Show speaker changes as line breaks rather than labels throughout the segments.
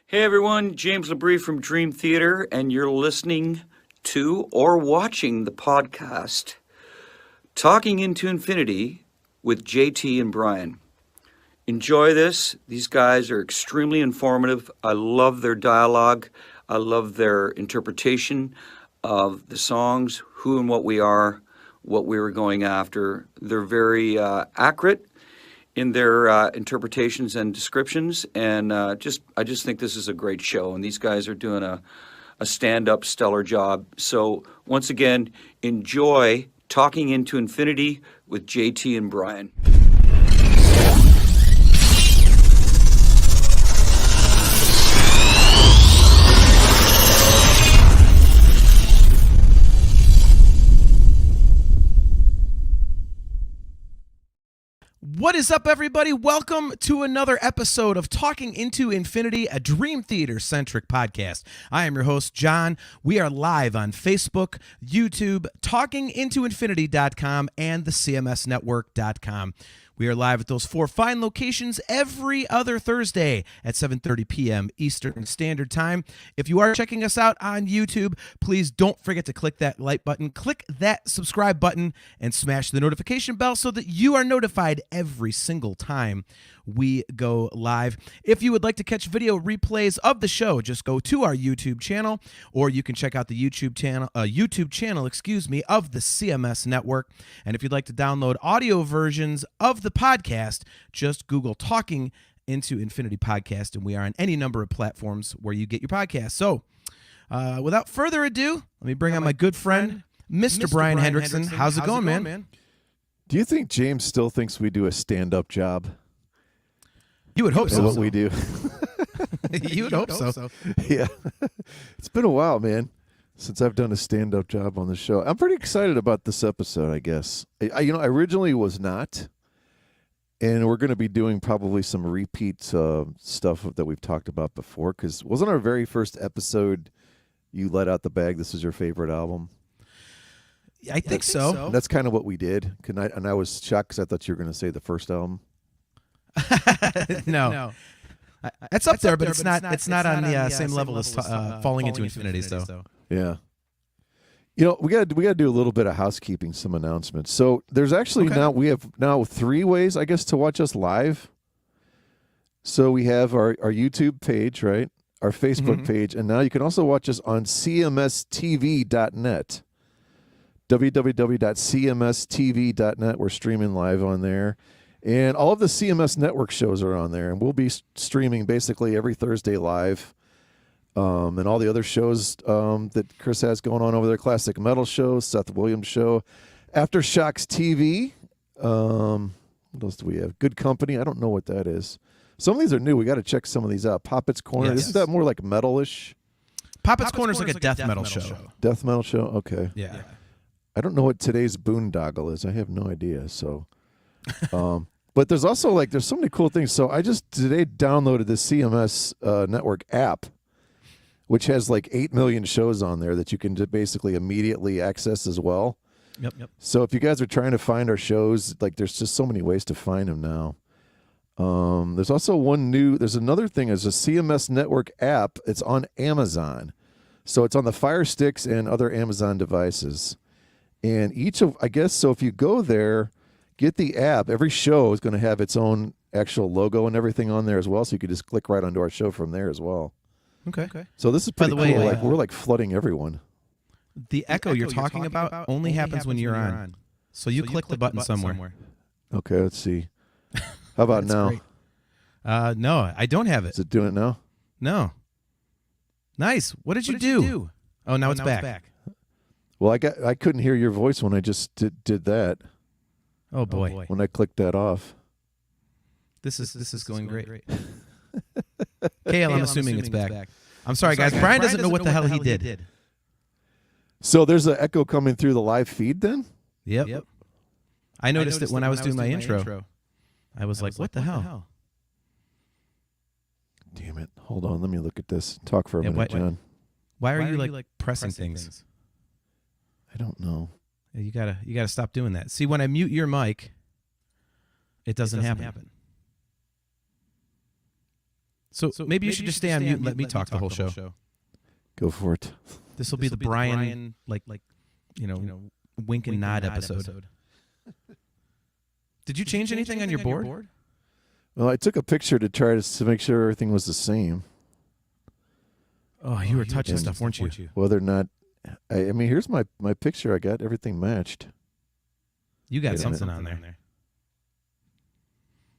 Hey everyone, James Labrie from Dream Theater, and you're listening to or watching the podcast Talking into Infinity with JT and Brian. Enjoy this. These guys are extremely informative. I love their dialogue. I love their interpretation of the songs, who and what we are, what we were going after. They're very accurate in their interpretations and descriptions, and I just think this is a great show, and these guys are doing a stand-up stellar job. So once again, enjoy Talking into Infinity with JT and Brian.
What is up, everybody? Welcome to another episode of Talking into Infinity, a Dream Theater-centric podcast. I am your host, John. We are live on Facebook, YouTube, talkingintoinfinity.com, and the cmsnetwork.com. We are live at those four fine locations every other Thursday at 7:30 p.m. Eastern Standard Time. If you are checking us out on YouTube, please don't forget to click that like button, click that subscribe button, and smash the notification bell so that you are notified every single time we go live. If you would like to catch video replays of the show, just go to our YouTube channel, or you can check out the YouTube channel, of the CMS Network. And if you'd like to download audio versions of the podcast, just Google Talking into Infinity Podcast, and we are on any number of platforms where you get your podcast. So, without further ado, let me bring on my good friend, Mr. Brian Hendrickson. How's it going, man?
Do you think James still thinks we do a stand-up job?
You would hope so.
What we do.
You would hope so.
Yeah. It's been a while, man, since I've done a stand-up job on the show. I'm pretty excited about this episode, I guess. I originally was not, and we're going to be doing probably some repeat stuff that we've talked about before, because wasn't our very first episode you let out the bag, this is your favorite album?
I think so.
That's kind of what we did, and I was shocked because I thought you were going to say the first album.
No. It's up there, but it's not on the same level as Falling into Infinity. So
yeah, we got to do a little bit of housekeeping, some announcements. So there's actually we have three ways, I guess, to watch us live. So we have our YouTube page, right? Our Facebook page, and now you can also watch us on cmstv.net. www.cmstv.net. We're streaming live on there. And all of the CMS Network shows are on there, and we'll be streaming basically every Thursday live. And all the other shows that Chris has going on over there, Classic Metal Show, Seth Williams Show, Aftershocks TV. What else do we have? Good Company. I don't know what that is. Some of these are new. We got to check some of these out. Poppet's Corner.
Yes.
Isn't that more like metal-ish?
Poppet's Corner is like a death metal show.
Death metal show? Okay.
Yeah.
I don't know what today's boondoggle is. I have no idea. So, but there's also there's so many cool things. So I just today downloaded the CMS Network app, which has 8 million shows on there that you can basically immediately access as well.
Yep.
So if you guys are trying to find our shows, there's just so many ways to find them now. There's also there's another thing as a CMS Network app. It's on Amazon. So it's on the Fire Sticks and other Amazon devices. And so if you go there, get the app, every show is going to have its own actual logo and everything on there as well. So you can just click right onto our show from there as well.
Okay.
So this is pretty
By the
cool.
way,
We're flooding everyone.
The echo you're talking about only happens when you're on. So you click the button somewhere.
Okay, let's see. How about now?
Great. No, I don't have it.
Is it doing it now?
No. Nice. What did you do? Oh, now it's back.
Well, I couldn't hear your voice when I just did that.
Oh boy.
When I clicked that off.
This is going great. KL, I'm assuming it's back. I'm sorry, guys. Brian doesn't know what the hell he did.
So there's an echo coming through the live feed then?
Yep. I noticed it when I was doing my intro. I was like, what the hell?
Damn it. Hold on. Let me look at this. Talk for a minute, John.
Why are you pressing things?
I don't know.
You gotta stop doing that. See, when I mute your mic, it doesn't happen. So maybe you should just stay on mute and let me talk the whole show.
Go for it.
This will be the Brian, wink and nod episode. Did you change anything on your board?
Well, I took a picture to try to make sure everything was the same.
Oh, you were touching stuff, weren't you?
Whether or not, I mean, here's my picture. I got everything matched.
You got something on there.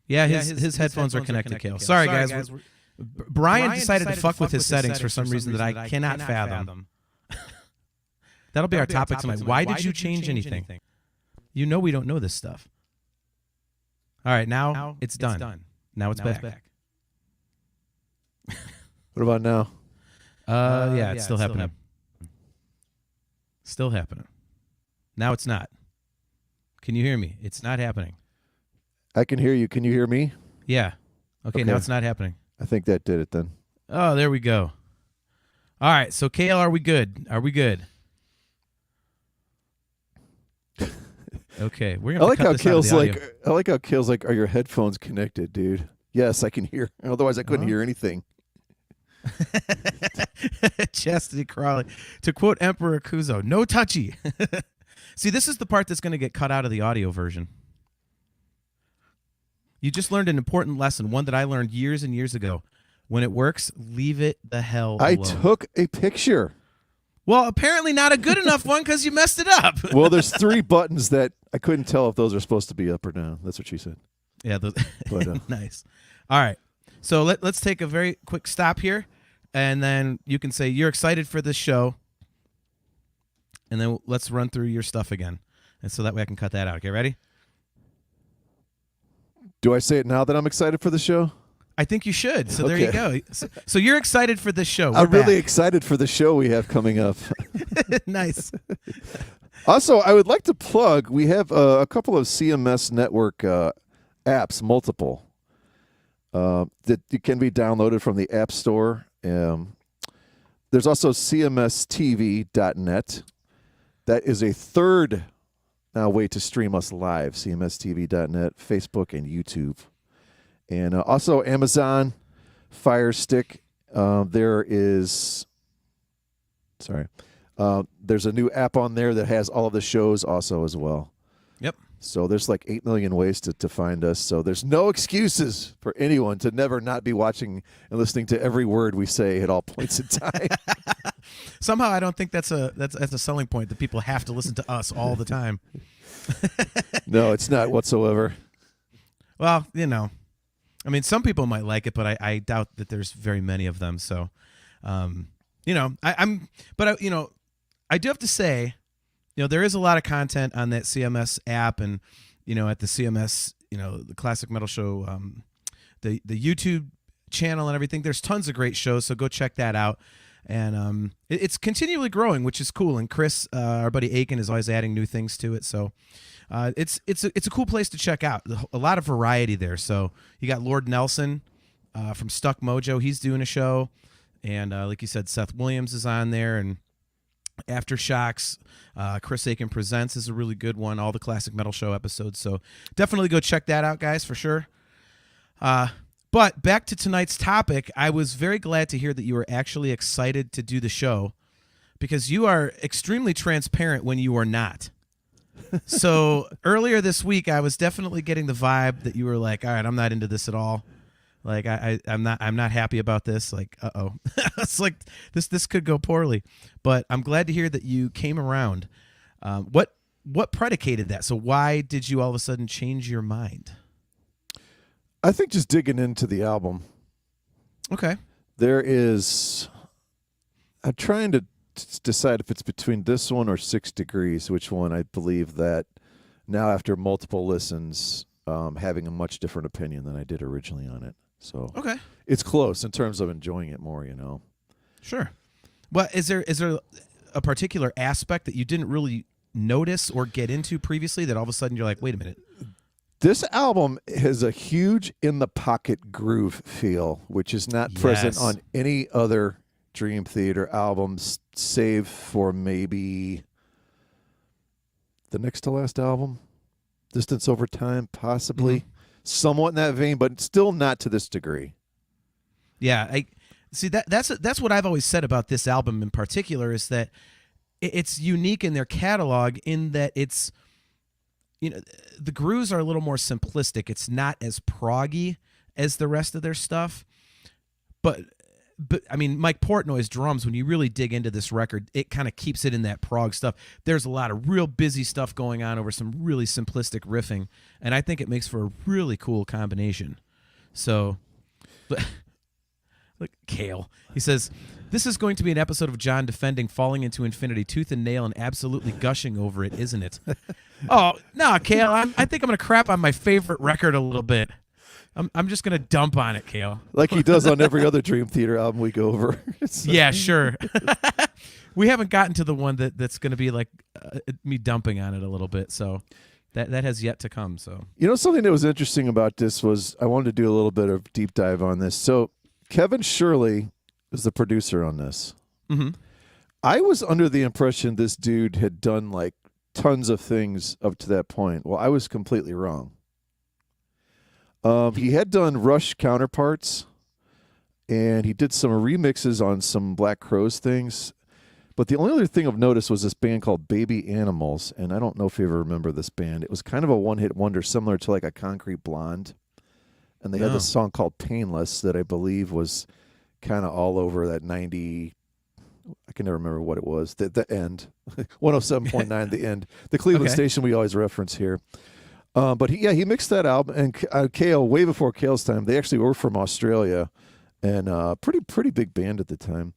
Yeah, his headphones are connected, Kale. Sorry, guys. Brian decided to fuck with his settings for some reason that I cannot fathom. That'll be our topic tonight. Why did you change anything? You know we don't know this stuff. All right, now it's done. Now it's back.
What about now?
Yeah, it's still happening. Still happening. Now it's not. Can you hear me? It's not happening.
I can hear you. Can you hear me?
Yeah. Okay, now it's not happening.
I think that did it then.
Oh, there we go. All right, so Kale, are we good? Are we good? Okay, we're gonna.
I like how Kale's like. Are your headphones connected, dude? Yes, I can hear. Otherwise, I couldn't hear anything.
Chastity Crawley. To quote Emperor Kuzo, no touchy. See, this is the part that's going to get cut out of the audio version. You just learned an important lesson, one that I learned years and years ago. When it works, leave it the hell alone.
I took a picture.
Well, apparently not a good enough one because you messed it up.
Well, there's 3 buttons that I couldn't tell if those are supposed to be up or down. That's what she said.
Yeah, those nice. All right. So let's take a very quick stop here, and then you can say you're excited for this show, and then let's run through your stuff again, and so that way I can cut that out. Okay, ready?
Do I say it now that I'm excited for the show?
I think you should. So there you go. So you're excited for this show.
I'm really excited for the show we have coming up.
Nice.
Also, I would like to plug, we have a couple of CMS Network apps, multiple, that can be downloaded from the App Store. There's also cmstv.net. That is a third way to stream us live, cmstv.net, Facebook, and YouTube. And also Amazon Fire Stick. There's a new app on there that has all of the shows also as well.
Yep.
So there's like 8 million ways to find us. So there's no excuses for anyone to never not be watching and listening to every word we say at all points in time.
Somehow I don't think that's a selling point that people have to listen to us all the time.
No, it's not whatsoever.
Well, I mean, some people might like it, but I doubt that there's very many of them. So, I do have to say, there is a lot of content on that CMS app, and at the CMS, the Classic Metal Show, the YouTube channel and everything. There's tons of great shows, so go check that out. And it's continually growing, which is cool. And Chris, our buddy Aiken, is always adding new things to it. So it's a cool place to check out. A lot of variety there. So you got Lord Nelson from Stuck Mojo. He's doing a show. And like you said, Seth Williams is on there. And Aftershocks, Chris Aiken Presents is a really good one. All the Classic Metal Show episodes. So definitely go check that out, guys, for sure. But back to tonight's topic, I was very glad to hear that you were actually excited to do the show, because you are extremely transparent when you are not. So earlier this week, I was definitely getting the vibe that you were like, all right, I'm not into this at all. Like I'm not happy about this. Like, uh-oh. It's like this could go poorly. But I'm glad to hear that you came around. What predicated that? So why did you all of a sudden change your mind?
I think just digging into the album.
Okay.
I'm trying to decide if it's between this one or 6 Degrees, which one I believe that now after multiple listens, having a much different opinion than I did originally on it. So
okay,
it's close in terms of enjoying it more,
Sure. Well, is there a particular aspect that you didn't really notice or get into previously that all of a sudden you're like, wait a minute?
This album has a huge in-the-pocket groove feel, which is not present on any other Dream Theater albums, save for maybe the next to last album, Distance Over Time, possibly. Somewhat in that vein, but still not to this degree.
Yeah, I see that's what I've always said about this album in particular is that it's unique in their catalog in that it's, the grooves are a little more simplistic. It's not as proggy as the rest of their stuff, but I mean, Mike Portnoy's drums, when you really dig into this record, it kind of keeps it in that prog stuff. There's a lot of real busy stuff going on over some really simplistic riffing, and I think it makes for a really cool combination. So, look, Kale. He says, this is going to be an episode of John defending Falling Into Infinity tooth and nail and absolutely gushing over it, isn't it? Oh, no, Kale, I think I'm going to crap on my favorite record a little bit. I'm just going to dump on it, Kale.
Like he does on every other Dream Theater album we go over.
Yeah, sure. We haven't gotten to the one that's going to be like me dumping on it a little bit, so that has yet to come. So
something that was interesting about this was I wanted to do a little bit of deep dive on this. So Kevin Shirley is the producer on this.
Mm-hmm.
I was under the impression this dude had done like tons of things up to that point. Well, I was completely wrong. He had done Rush counterparts, and he did some remixes on some Black Crowes things. But the only other thing of notice was this band called Baby Animals, and I don't know if you ever remember this band. It was kind of a one-hit wonder, similar to like a Concrete Blonde. And they had this song called Painless that I believe was kind of all over that 90, I can never remember what it was, the end, 107.9, the end, the Cleveland station we always reference here. But he mixed that album, and Kale, way before Kale's time, they actually were from Australia, and pretty big band at the time.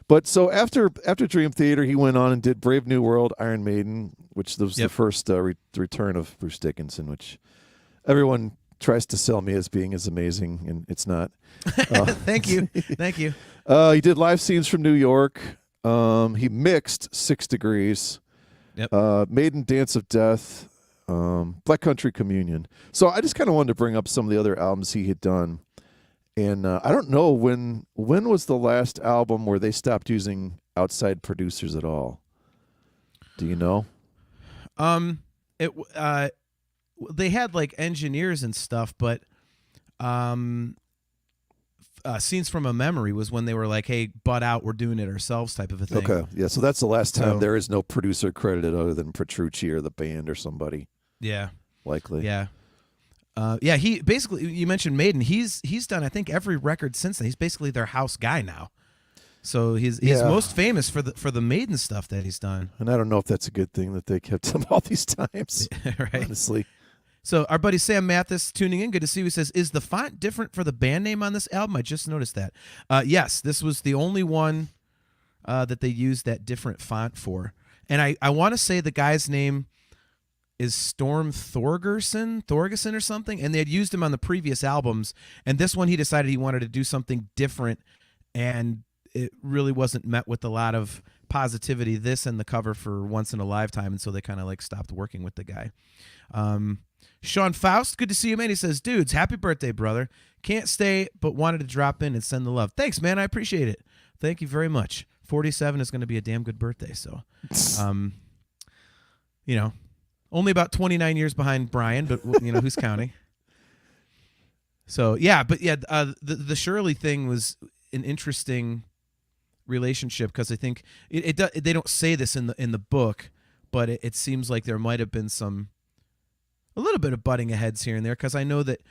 But so after Dream Theater, he went on and did Brave New World, Iron Maiden, which was the first return of Bruce Dickinson, which everyone tries to sell me as being as amazing, and it's not.
Thank you.
He did live scenes from New York. He mixed 6 Degrees, Maiden Dance of Death, Black Country Communion. So I just kind of wanted to bring up some of the other albums he had done. And I don't know when was the last album where they stopped using outside producers at all? Do you know?
They had like engineers and stuff, but Scenes from a Memory was when they were like, hey, butt out, we're doing it ourselves type of a thing.
Okay, yeah, so that's the last time there is no producer credited other than Petrucci or the band or somebody.
Yeah.
Likely.
Yeah. He basically, you mentioned Maiden. He's done, I think, every record since then. He's basically their house guy now. So he's most famous for the Maiden stuff that he's done.
And I don't know if that's a good thing that they kept him all these times.
Right.
Honestly.
So our buddy Sam Mathis tuning in. Good to see you. He says, is the font different for the band name on this album? I just noticed that. Yes, this was the only one that they used that different font for. And I want to say the guy's name is Storm Thorgerson or something, and they had used him on the previous albums, and this one he decided he wanted to do something different, and it really wasn't met with a lot of positivity, this and the cover for Once in a Lifetime, and so they kind of like stopped working with the guy. Sean Faust, good to see you, man. He says, dudes, happy birthday, brother. Can't stay, but wanted to drop in and send the love. Thanks, man. I appreciate it. Thank you very much. 47 is going to be a damn good birthday, so, only about 29 years behind Brian, but who's counting? So the Shirley thing was an interesting relationship because I think they don't say this in the book, but it seems like there might have been a little bit of butting of heads here and there because I know that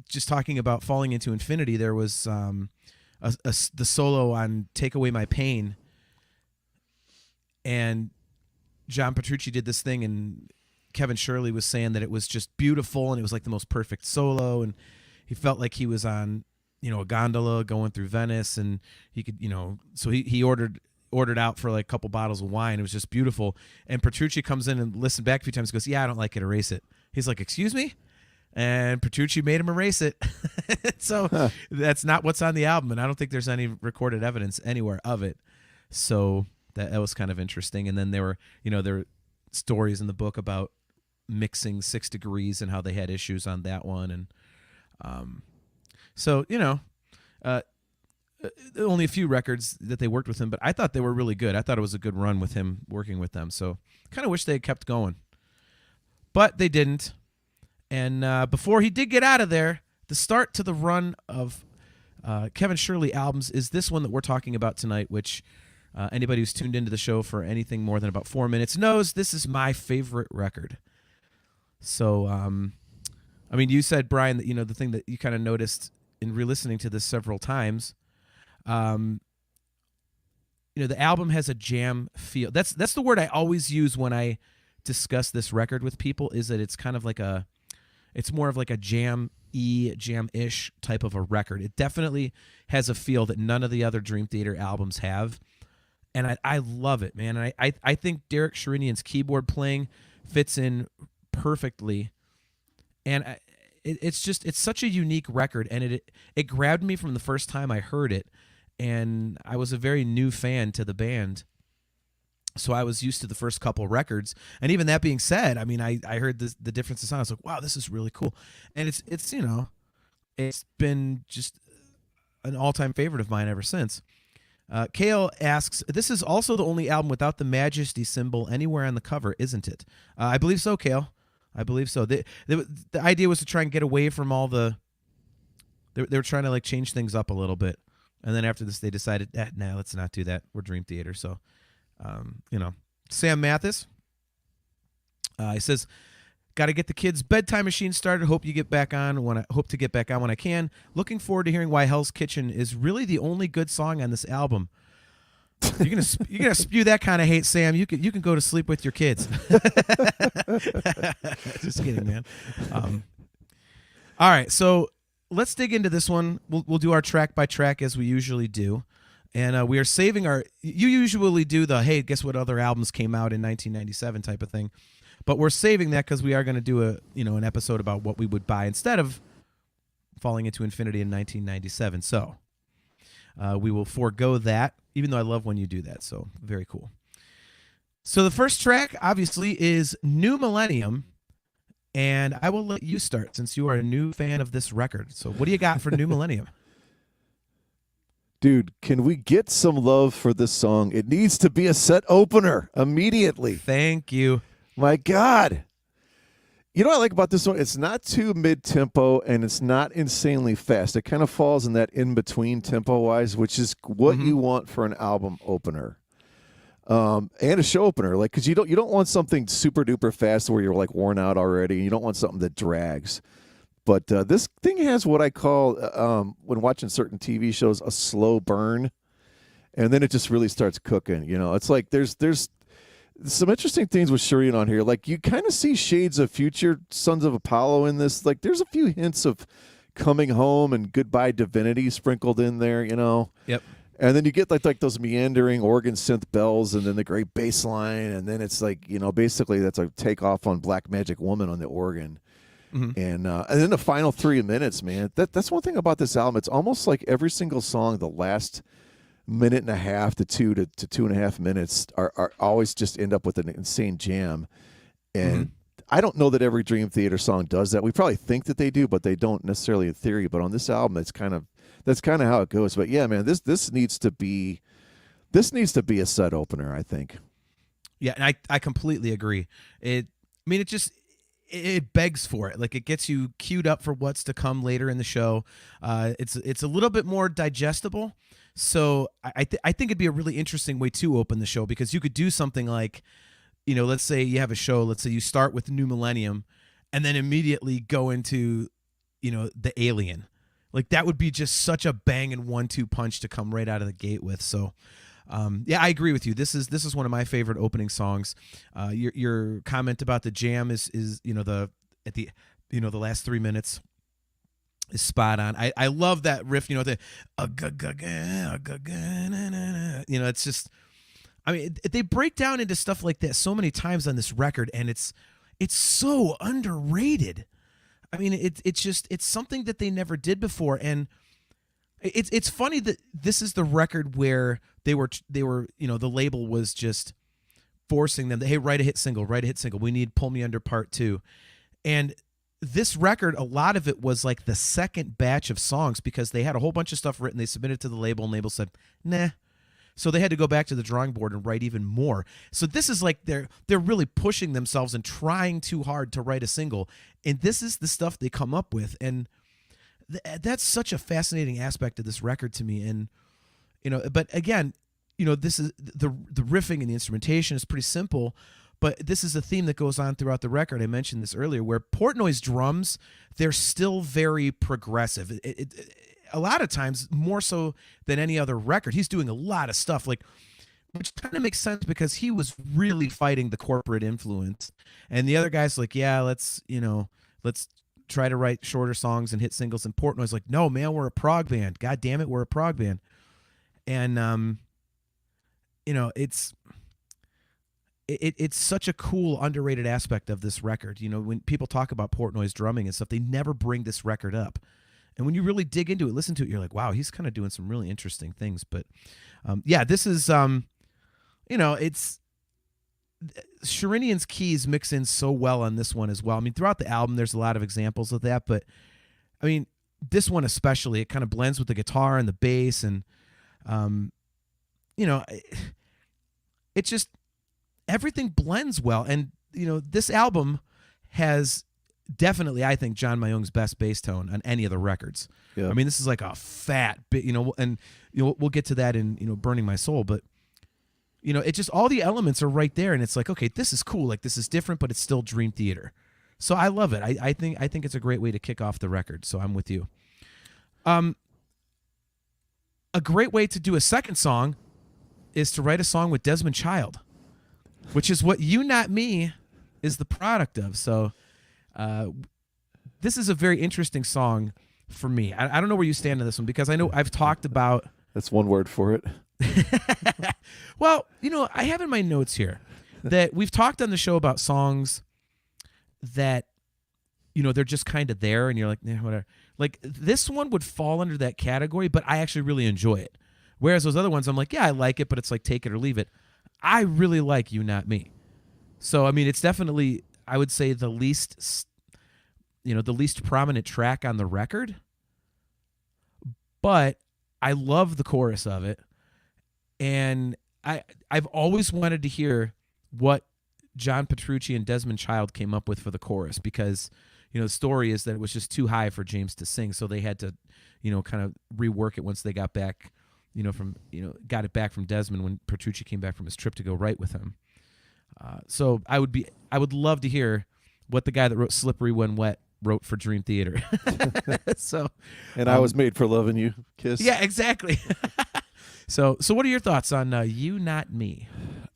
just talking about Falling Into Infinity, there was the solo on Take Away My Pain, and John Petrucci did this thing, and Kevin Shirley was saying that it was just beautiful, and it was like the most perfect solo, and he felt like he was on, a gondola going through Venice, and he could, so he ordered out for like a couple bottles of wine. It was just beautiful. And Petrucci comes in and listened back a few times and goes, yeah, I don't like it. Erase it. He's like, excuse me? And Petrucci made him erase it. So that's not what's on the album, and I don't think there's any recorded evidence anywhere of it. So that was kind of interesting. And then there were stories in the book about mixing 6 Degrees and how they had issues on that one. And only a few records that they worked with him, but I thought they were really good. I thought it was a good run with him working with them. So kind of wish they had kept going. But they didn't. And before he did get out of there, the start to the run of Kevin Shirley albums is this one that we're talking about tonight, which anybody who's tuned into the show for anything more than about 4 minutes knows this is my favorite record. So, I mean, you said, Brian, that, the thing that you kind of noticed in re-listening to this several times, the album has a jam feel. That's the word I always use when I discuss this record with people, is that it's kind of like it's more of like a jam-ish type of a record. It definitely has a feel that none of the other Dream Theater albums have. And I love it, man. And I think Derek Sherinian's keyboard playing fits in perfectly. And it's such a unique record, and it grabbed me from the first time I heard it. And I was a very new fan to the band, so I was used to the first couple records. And even that being said, I mean, I heard the difference in sound. I was like, wow, this is really cool. And it's been just an all-time favorite of mine ever since. Kale asks, this is also the only album without the Majesty symbol anywhere on the cover, isn't it? I believe so, Kale. I believe so. The idea was to try and get away from all the... They were trying to like change things up a little bit. And then after this, they decided, nah, let's not do that. We're Dream Theater. So, Sam Mathis, he says, got to get the kids' bedtime machine started. Hope to get back on when I can. Looking forward to hearing why Hell's Kitchen is really the only good song on this album. You're gonna spew that kind of hate, Sam. You can go to sleep with your kids. Just kidding, man. All right, so let's dig into this one. We'll do our track by track as we usually do, and we are saving our. You usually do the hey, guess what other albums came out in 1997 type of thing, but we're saving that because we are going to do an episode about what we would buy instead of falling into infinity in 1997. So we will forego that, even though I love when you do that. So very cool. So the first track, obviously, is New Millennium. And I will let you start since you are a new fan of this record. So what do you got for New Millennium?
Dude, can we get some love for this song? It needs to be a set opener immediately.
Thank you.
My God. You know what I like about this one? It's not too mid-tempo, and it's not insanely fast. It kind of falls in that in-between tempo-wise, which is what you want for an album opener. And a show opener, like, because you don't want something super duper fast where you're like worn out already. You don't want something that drags. But this thing has what I call, when watching certain TV shows, a slow burn, and then it just really starts cooking. It's like there's some interesting things with Shireen on here. Like, you kind of see shades of future Sons of Apollo in this. Like, there's a few hints of Coming Home and Goodbye Divinity sprinkled in there.
Yep.
And then you get like those meandering organ synth bells, and then the great bass line, and then it's like, basically that's a takeoff on Black Magic Woman on the organ. And then the final 3 minutes, man. That's one thing about this album. It's almost like every single song, the last minute and a half to 2.5 minutes are always just end up with an insane jam. And I don't know that every Dream Theater song does that. We probably think that they do, but they don't necessarily in theory. But on this album, that's kind of how it goes. But yeah, man, this needs to be a set opener, I think.
Yeah, and I completely agree. It begs for it. Like, it gets you queued up for what's to come later in the show. It's a little bit more digestible. So I think it'd be a really interesting way to open the show, because you could do something like, let's say you have a show. Let's say you start with New Millennium, and then immediately go into, the Alien. Like, that would be just such a banging 1-2 punch to come right out of the gate with. So, yeah, I agree with you. This is one of my favorite opening songs. Your comment about the jam is the last 3 minutes is spot on. I love that riff. It's just, I mean, they break down into stuff like that so many times on this record, and it's so underrated. I mean, it's something that they never did before, and it's funny that this is the record where they were the label was just forcing them to, hey, write a hit single. We need Pull Me Under Part 2. And this record, a lot of it was like the second batch of songs, because they had a whole bunch of stuff written. They submitted to the label, and the label said, nah. So they had to go back to the drawing board and write even more. So this is like they're really pushing themselves and trying too hard to write a single. And this is the stuff they come up with. And That's such a fascinating aspect of this record to me. And, but again, this is the riffing and the instrumentation is pretty simple, but this is a theme that goes on throughout the record. I mentioned this earlier, where Portnoy's drums, they're still very progressive. A lot of times, more so than any other record, he's doing a lot of stuff, which kind of makes sense because he was really fighting the corporate influence. And the other guy's like, yeah, let's try to write shorter songs and hit singles. And Portnoy's like, no, man, we're a prog band. God damn it, we're a prog band. And, it's such a cool, underrated aspect of this record. When people talk about Portnoy's drumming and stuff, they never bring this record up. And when you really dig into it, listen to it, you're like, wow, he's kind of doing some really interesting things. But, this is, it's Sherinian's keys mix in so well on this one as well. I mean, throughout the album, there's a lot of examples of that, but I mean, this one especially, it kind of blends with the guitar and the bass, and it just, everything blends well. And this album has definitely, I think, John Mayung's best bass tone on any of the records.
Yeah.
I mean, this is like a fat bit, and we'll get to that in Burning My Soul, but it just, all the elements are right there, and it's like, okay, this is cool, like this is different, but it's still Dream Theater. So I love it. I think it's a great way to kick off the record. So I'm with you. A great way to do a second song is to write a song with Desmond Child, which is what You Not Me is the product of. So this is a very interesting song for me. I don't know where you stand on this one, because I know I've talked about...
That's one word for it.
Well, I have in my notes here that we've talked on the show about songs that, they're just kind of there, and you're like, yeah, whatever. Like, this one would fall under that category, but I actually really enjoy it. Whereas those other ones, I'm like, yeah, I like it, but it's like take it or leave it. I really like You Not Me. So, I mean, it's definitely, I would say, the least prominent track on the record. But I love the chorus of it. And I've always wanted to hear what John Petrucci and Desmond Child came up with for the chorus, because, the story is that it was just too high for James to sing. So they had to, kind of rework it once they got back, got it back from Desmond when Petrucci came back from his trip to go write with him. So I would love to hear what the guy that wrote Slippery When Wet wrote for Dream Theater. So,
and I Was Made for Loving You, Kiss.
Yeah, exactly. So what are your thoughts on You Not Me?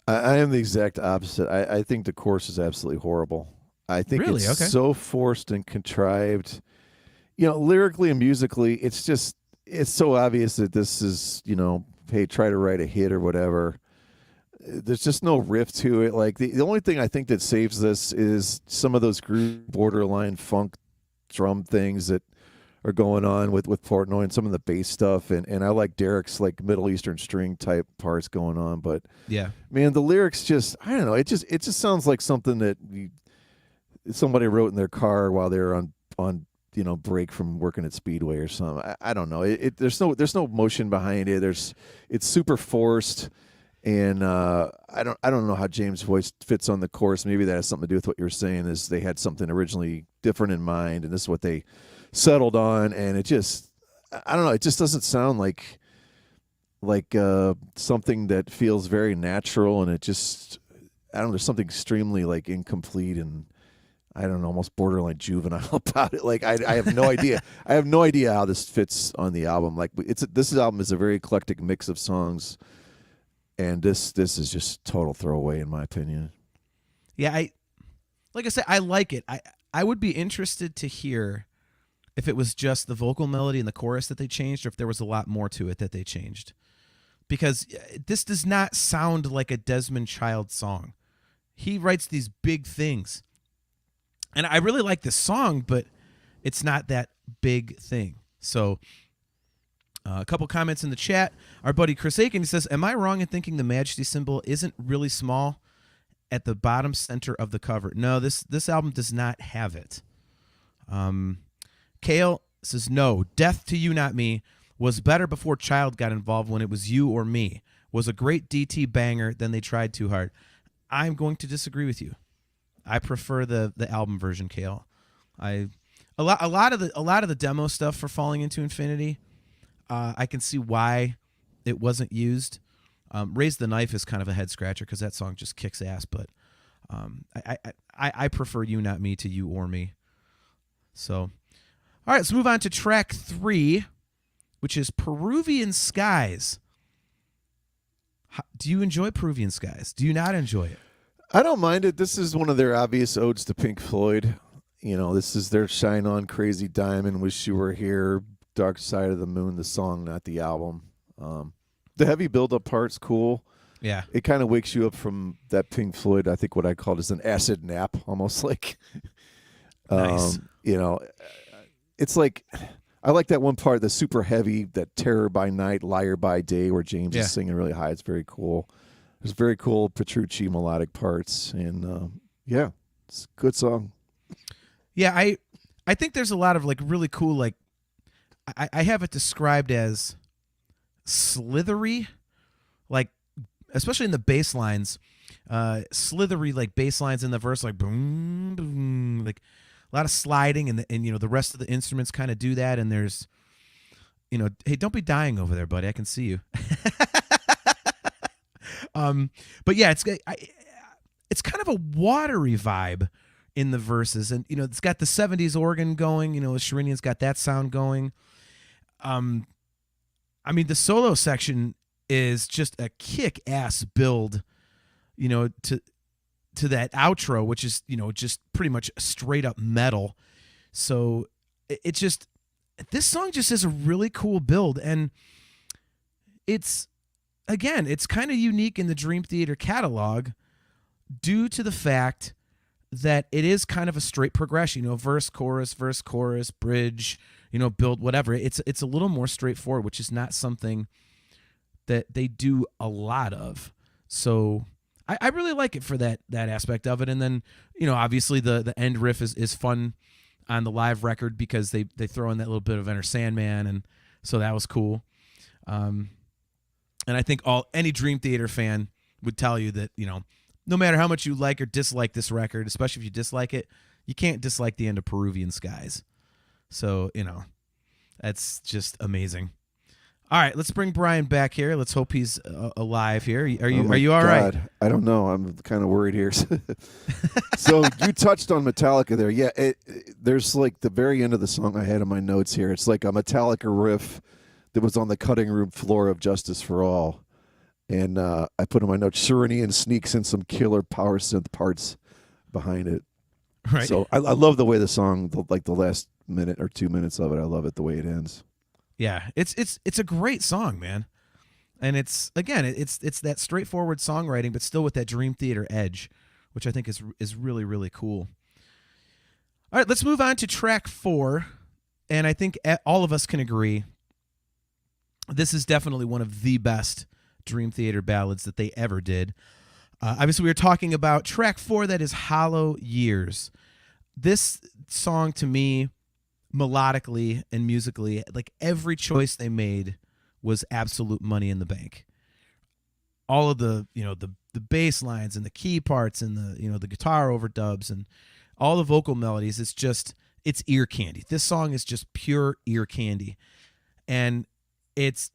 I am the exact opposite. I think the chorus is absolutely horrible. I think
really?
it's
Okay.
so forced and contrived. Lyrically and musically, it's so obvious that this is, hey, try to write a hit or whatever. There's just no riff to it. Like, the only thing I think that saves this is some of those groove borderline funk drum things that are going on with Portnoy, and some of the bass stuff, and I like Derek's like Middle Eastern string type parts going on. But
yeah,
man, the lyrics just, I don't know, it just sounds like something that somebody wrote in their car while they're on break from working at Speedway or something. I don't know. There's no motion behind it. It's super forced. And I don't know how James' voice fits on the chorus. Maybe that has something to do with what you're saying, is they had something originally different in mind, and this is what they settled on. And it just, I don't know, it just doesn't sound like something that feels very natural, and it just, I don't know, there's something extremely like incomplete and, I don't know, almost borderline juvenile about it. Like, I have no idea. I have no idea how this fits on the album. Like, this album is a very eclectic mix of songs. And this is just total throwaway, in my opinion.
Yeah, like I said, I like it. I would be interested to hear if it was just the vocal melody and the chorus that they changed, or if there was a lot more to it that they changed. Because this does not sound like a Desmond Child song. He writes these big things. And I really like this song, but it's not that big thing. So... a couple comments in the chat. Our buddy Chris Aiken says, am I wrong in thinking the Majesty symbol isn't really small at the bottom center of the cover? No, this album does not have it. Kale says, no, Death to You Not Me was better before Child got involved, when it was You or Me. Was a great DT banger, then they tried too hard. I'm going to disagree with you. I prefer the album version, Kale. A lot of the demo stuff for Falling Into Infinity, I can see why it wasn't used. Raise the Knife is kind of a head scratcher because that song just kicks ass. But I prefer You Not Me to You or Me. So, all right, let's move on to track 3, which is Peruvian Skies. Do you enjoy Peruvian Skies? Do you not enjoy it?
I don't mind it. This is one of their obvious odes to Pink Floyd. This is their Shine On, Crazy Diamond, Wish You Were Here, Dark Side of the Moon, the song, not the album. The heavy build-up part's cool.
Yeah.
It kind of wakes you up from that Pink Floyd, I think what I called is an acid nap, almost like.
Nice.
It's like, I like that one part, the super heavy, that Terror by Night, Liar by Day, where James is singing really high. It's very cool. There's very cool Petrucci melodic parts, and it's a good song.
Yeah, I think there's a lot of like really cool, like I have it described as slithery, like especially in the bass lines, slithery like bass lines in the verse, like boom, boom, like a lot of sliding, and the rest of the instruments kind of do that. And there's, hey, don't be dying over there, buddy. I can see you. But yeah, it's kind of a watery vibe in the verses, and it's got the 70s organ going. Sharinian's got that sound going. The solo section is just a kick-ass build, to that outro, which is, just pretty much straight up metal. So this song just is a really cool build, and it's kind of unique in the Dream Theater catalog due to the fact that it is kind of a straight progression, verse, chorus, bridge, build, whatever. It's a little more straightforward, which is not something that they do a lot of. So I really like it for that aspect of it. And then, obviously the end riff is fun on the live record because they throw in that little bit of Enter Sandman, and so that was cool. And I think any Dream Theater fan would tell you that, no matter how much you like or dislike this record, especially if you dislike it, you can't dislike the end of Peruvian Skies. So, that's just amazing. All right, let's bring Brian back here. Let's hope he's alive here. Are you all right?
I don't know. I'm kind of worried here. So you touched on Metallica there. Yeah, there's like the very end of the song I had in my notes here. It's like a Metallica riff that was on the cutting room floor of Justice for All. And I put in my notes, Sharinian sneaks in some killer power synth parts behind it.
Right.
So I love the way the song, like the last minute or 2 minutes of it, I love it the way it ends.
Yeah, it's a great song, man. And it's that straightforward songwriting, but still with that Dream Theater edge, which I think is really, really cool. All right, let's move on to track 4. And I think all of us can agree this is definitely one of the best Dream Theater ballads that they ever did. Obviously, we were talking about track 4, that is Hollow Years. This song, to me, melodically and musically, like every choice they made was absolute money in the bank. All of the the bass lines and the key parts and the guitar overdubs and all the vocal melodies, it's ear candy. This song is just pure ear candy, and it's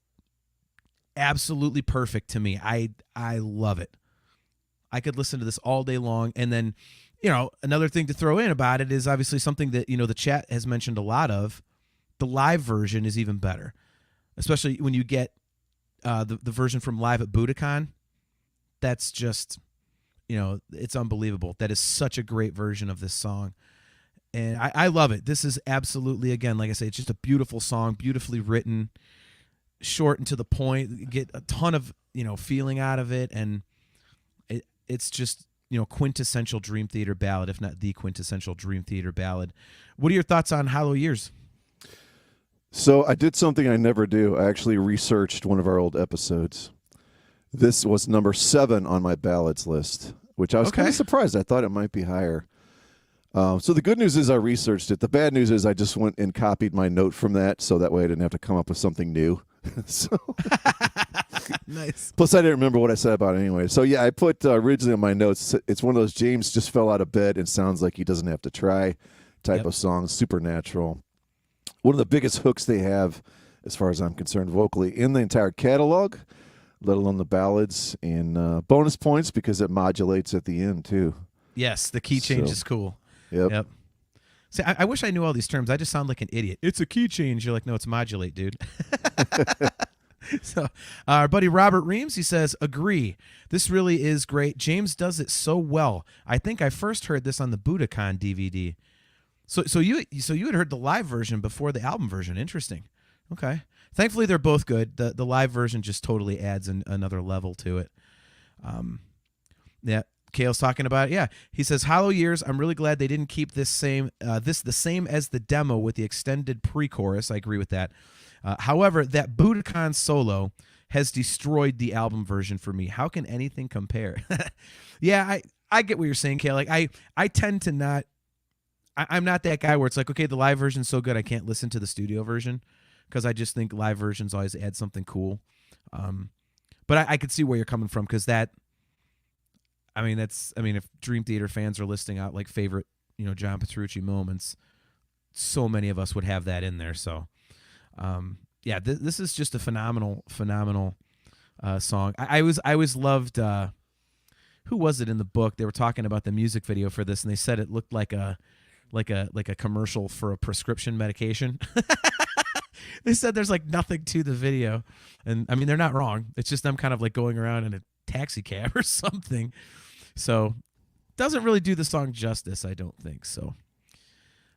absolutely perfect to me. I love it. I could listen to this all day long. And then, another thing to throw in about it is obviously something that, the chat has mentioned a lot of. The live version is even better, especially when you get the version from Live at Budokan. That's just, it's unbelievable. That is such a great version of this song. And I love it. This is absolutely, again, like I say, it's just a beautiful song, beautifully written, short and to the point. You get a ton of, feeling out of it. And it's just, quintessential Dream Theater ballad, if not the quintessential Dream Theater ballad. What are your thoughts on Hollow Years?
So I did something I never do. I actually researched one of our old episodes. This was number 7 on my ballads list, which I was kind of surprised. I thought it might be higher. So the good news is I researched it. The bad news is I just went and copied my note from that, so that way I didn't have to come up with something new. So
Nice.
Plus, I didn't remember what I said about it anyway. So, yeah, I put originally in my notes, it's one of those James just fell out of bed and sounds like he doesn't have to try type of song, supernatural. One of the biggest hooks they have, as far as I'm concerned, vocally in the entire catalog, let alone the ballads, and bonus points because it modulates at the end too.
Yes, the key change is cool.
Yep.
See, I wish I knew all these terms. I just sound like an idiot. It's a key change. You're like, no, it's modulate, dude. So our buddy Robert Reams, he says, agree. This really is great. James does it so well. I think I first heard this on the Budokan DVD. So you had heard the live version before the album version. Interesting. Okay. Thankfully, they're both good. The live version just totally adds another level to it. Yeah. Kale's talking about it. Yeah. He says, Hollow Years, I'm really glad they didn't keep the same as the demo with the extended pre-chorus. I agree with that. However, that Budokan solo has destroyed the album version for me. How can anything compare? Yeah, I get what you're saying, Kale. Like I tend to not. I'm not that guy where it's like, okay, the live version's so good I can't listen to the studio version because I just think live versions always add something cool. But I could see where you're coming from because that. If Dream Theater fans are listing out like favorite, John Petrucci moments, so many of us would have that in there. So. This is just a phenomenal song. I always loved. Who was it in the book? They were talking about the music video for this, and they said it looked like a commercial for a prescription medication. They said there's like nothing to the video, and I mean they're not wrong. It's just them kind of like going around in a taxi cab or something. So doesn't really do the song justice, I don't think. So, all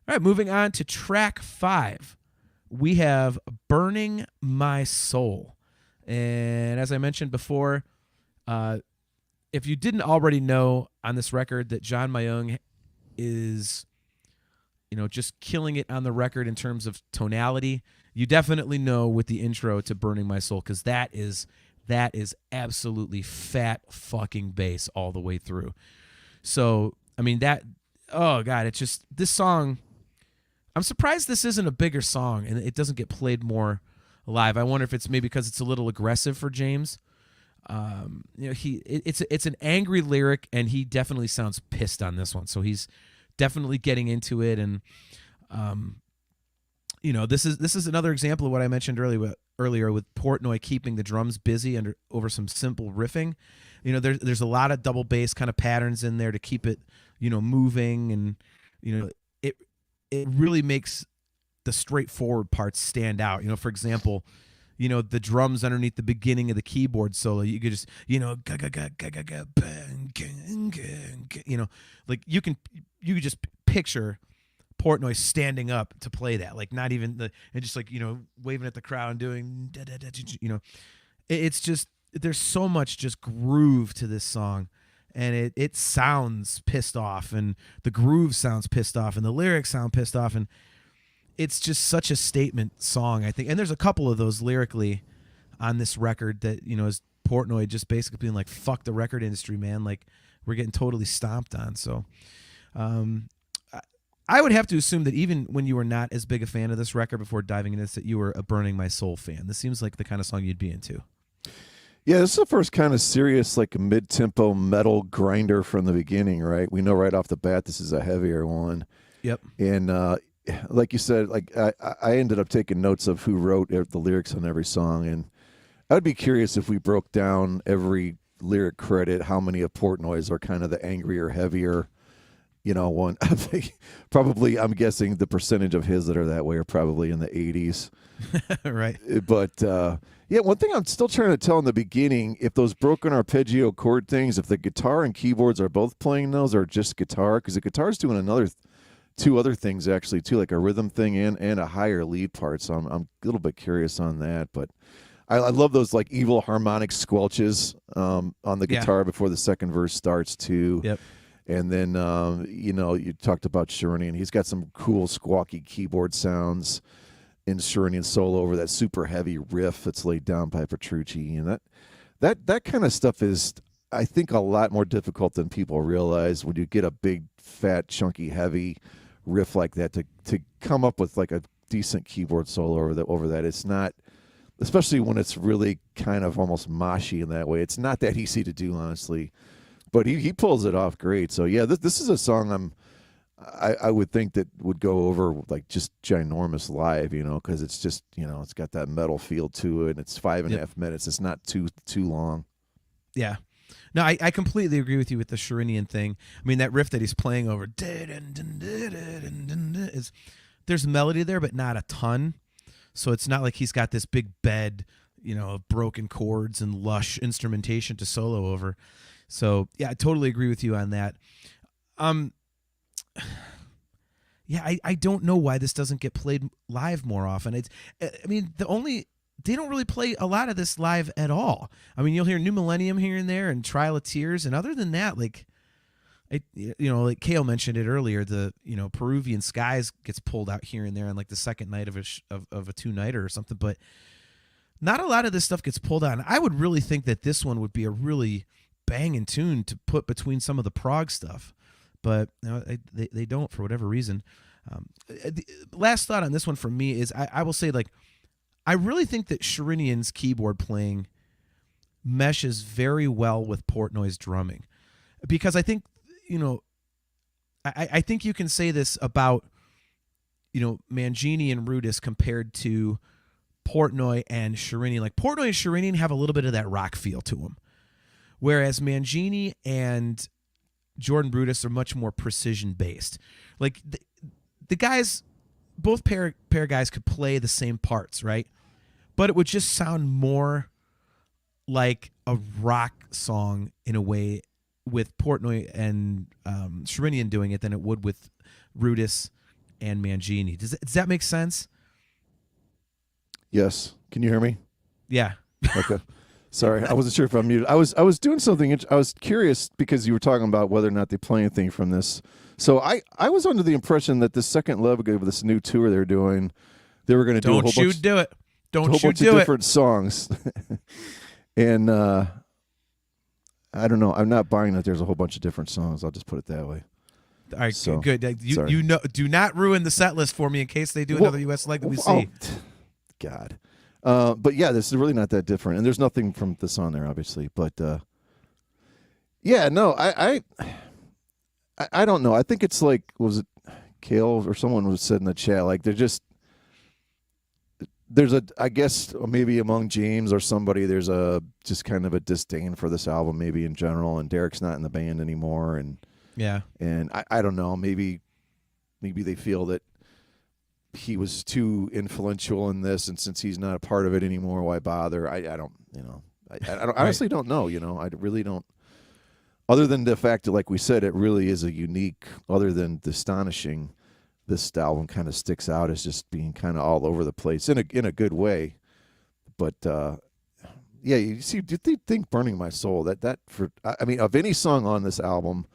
right, moving on to track 5. We have Burning My Soul. And as I mentioned before, if you didn't already know on this record that John Mayung is, just killing it on the record in terms of tonality, you definitely know with the intro to Burning My Soul because that is absolutely fat fucking bass all the way through. So, it's just, this song... I'm surprised this isn't a bigger song and it doesn't get played more live. I wonder if it's maybe because it's a little aggressive for James. It's an angry lyric and he definitely sounds pissed on this one. So he's definitely getting into it. And, this is another example of what I mentioned earlier with Portnoy keeping the drums busy over some simple riffing. There's a lot of double bass kind of patterns in there to keep it, moving and, it really makes the straightforward parts stand out. For example, the drums underneath the beginning of the keyboard solo, you could just, like you could just picture Portnoy standing up to play that, like not even and just like, waving at the crowd and doing, it's just, there's so much just groove to this song. And it sounds pissed off, and the groove sounds pissed off, and the lyrics sound pissed off, and it's just such a statement song, I think. And there's a couple of those lyrically on this record that, is Portnoy just basically being like, fuck the record industry, man. Like, we're getting totally stomped on. So I would have to assume that even when you were not as big a fan of this record before diving into this, that you were a Burning My Soul fan. This seems like the kind of song you'd be into.
Yeah, this is the first kind of serious, like mid-tempo metal grinder from the beginning, right? We know right off the bat this is a heavier one.
Yep.
And like you said, like I ended up taking notes of who wrote the lyrics on every song, and I would be curious if we broke down every lyric credit, how many of Portnoy's are kind of the angrier, heavier, one. I think probably, I'm guessing the percentage of his that are that way are probably in the 80s.
Right.
But yeah, one thing I'm still trying to tell in the beginning, if those broken arpeggio chord things, if the guitar and keyboards are both playing those or just guitar, because the guitar's doing two other things actually too, like a rhythm thing and a higher lead part. So I'm a little bit curious on that. But I love those like evil harmonic squelches on the guitar before the second verse starts too.
Yep.
And then you talked about Sherinian. He's got some cool squawky keyboard sounds in Sherinian solo over that super heavy riff that's laid down by Petrucci, and that kind of stuff is, I think, a lot more difficult than people realize when you get a big, fat, chunky, heavy riff like that to come up with like a decent keyboard solo over that. It's not, especially when it's really kind of almost moshy in that way. It's not that easy to do, honestly, but he pulls it off great. So yeah, this is a song I would think that would go over like just ginormous live, because it's just, it's got that metal feel to it. And it's 5.5 minutes. It's not too long.
Yeah. No, I completely agree with you with the Sharinian thing. I mean, that riff that he's playing over, is there's melody there, but not a ton. So it's not like he's got this big bed, of broken chords and lush instrumentation to solo over. So yeah, I totally agree with you on that. Yeah, I don't know why this doesn't get played live more often. They don't really play a lot of this live at all. I mean, you'll hear New Millennium here and there and Trial of Tears, and other than that, like Kale mentioned it earlier, the Peruvian Skies gets pulled out here and there on like the second night of a two-nighter or something, but not a lot of this stuff gets pulled out. And I would really think that this one would be a really banging tune to put between some of the prog stuff, but they don't for whatever reason. The last thought on this one from me is I will say, like, I really think that Sharinian's keyboard playing meshes very well with Portnoy's drumming, because I think, I think you can say this about, Mangini and Rudis compared to Portnoy and Sharinian. Like, Portnoy and Sharinian have a little bit of that rock feel to them, whereas Mangini and Jordan Rudis are much more precision based. Like the guys, both pair guys could play the same parts, right? But it would just sound more like a rock song in a way with Portnoy and Sharinian doing it than it would with Rudis and Mangini. Does that make sense?
Yes. Can you hear me?
Yeah.
Okay. Sorry, I wasn't sure if I'm muted. I was doing something. I was curious because you were talking about whether or not they play anything from this. So I was under the impression that the second leg of this new tour they're doing, they were going to do a whole bunch of different songs. And I don't know. I'm not buying that there's a whole bunch of different songs. I'll just put it that way.
All right,
so,
good. Do not ruin the set list for me in case they do another U.S. leg that we see.
God. But yeah, this is really not that different, and there's nothing from this on there, obviously. But yeah, no, I don't know. I think it's like, was it Kale or someone was said in the chat, like there's I guess maybe among James or somebody, there's just kind of a disdain for this album, maybe in general, and Derek's not in the band anymore, and
yeah,
and I don't know, maybe they feel that he was too influential in this, and since he's not a part of it anymore, why bother? I don't, I honestly don't know, I really don't, other than the fact that, like we said, it really is a unique, other than the astonishing, this album kind of sticks out as just being kind of all over the place in a good way. But yeah, you see, do you think Burning My Soul, that for, I mean, of any song on this album,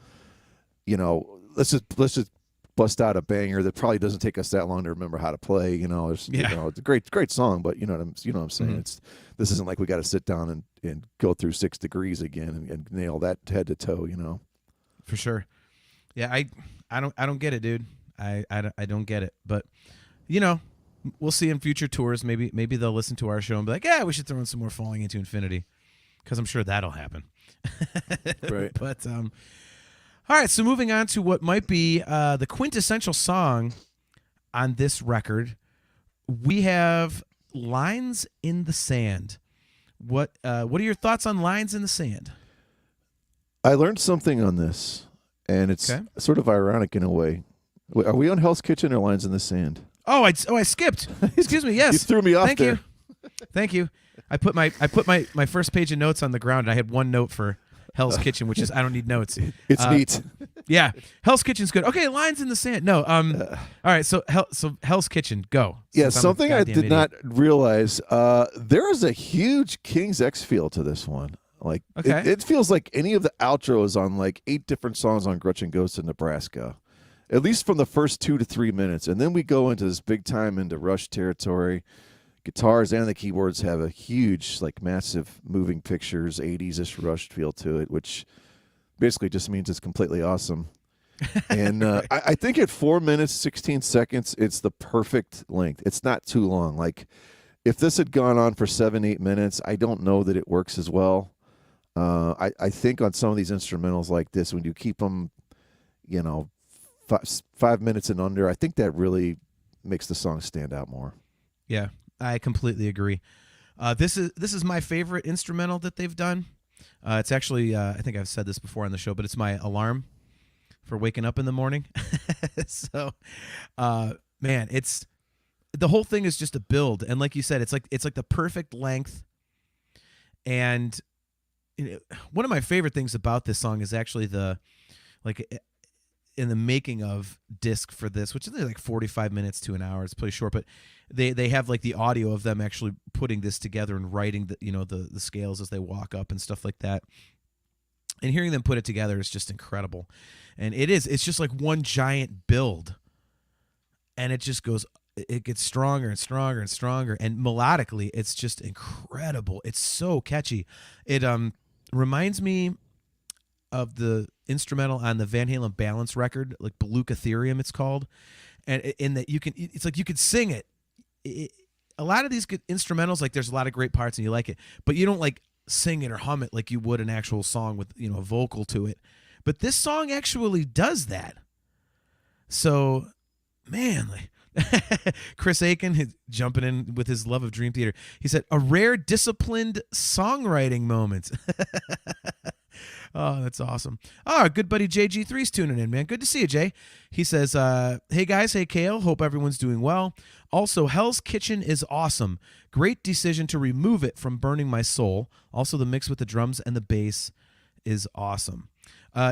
let's just bust out a banger that probably doesn't take us that long to remember how to play. It's a great song, but you know what I'm saying. Mm-hmm. This isn't like we got to sit down and go through 6 Degrees again and nail that head to toe.
For sure. Yeah, I don't get it, dude. I don't get it, but we'll see in future tours. Maybe they'll listen to our show and be like, yeah, we should throw in some more Falling Into Infinity, because I'm sure that'll happen.
Right.
But all right, so moving on to what might be the quintessential song on this record, we have Lines in the Sand. What are your thoughts on Lines in the Sand?
I learned something on this, and it's sort of ironic in a way. Are we on Hell's Kitchen or Lines in the Sand?
Oh, I skipped. Excuse me. Yes.
You threw me off.
Thank you. I put my first page of notes on the ground, and I had one note for Hell's Kitchen, which is I don't need notes.
It's neat.
Yeah, Hell's Kitchen's good. Okay, Lines in the Sand. No. All right. So Hell's Kitchen, go.
Yeah, something I did not realize. There is a huge King's X feel to this one. Like it feels like any of the outros on like 8 different songs on Gretchen Goes to Nebraska. At least from the first 2 to 3 minutes. And then we go into this big time into Rush territory. Guitars and the keyboards have a huge, like massive moving pictures, 80s-ish Rush feel to it, which basically just means it's completely awesome. And I think at 4 minutes, 16 seconds, it's the perfect length. It's not too long. Like, if this had gone on for 7, 8 minutes, I don't know that it works as well. I think on some of these instrumentals like this, when you keep them, 5 minutes and under, I think that really makes the song stand out more.
Yeah, I completely agree. This is my favorite instrumental that they've done. It's actually, I think I've said this before on the show, but it's my alarm for waking up in the morning. So, man, it's the whole thing is just a build, and like you said, it's like the perfect length. And one of my favorite things about this song is actually in the making of disc for this, which is like 45 minutes to an hour. It's pretty short, but they have like the audio of them actually putting this together and writing the scales as they walk up and stuff like that. And hearing them put it together is just incredible. And it's just like one giant build. And it gets stronger and stronger and stronger. And melodically, it's just incredible. It's so catchy. It reminds me of the instrumental on the Van Halen Balance record, like Beluga Ethereum it's called. And in that it's like you could sing it. A lot of these good instrumentals, like there's a lot of great parts and you like it, but you don't like sing it or hum it like you would an actual song with, a vocal to it. But this song actually does that. So, man, Chris Aiken jumping in with his love of Dream Theater. He said, a rare disciplined songwriting moment. Oh, that's awesome. Oh, our good buddy JG3's tuning in, man. Good to see you, Jay. He says, hey, guys. Hey, Kale. Hope everyone's doing well. Also, Hell's Kitchen is awesome. Great decision to remove it from Burning My Soul. Also, the mix with the drums and the bass is awesome.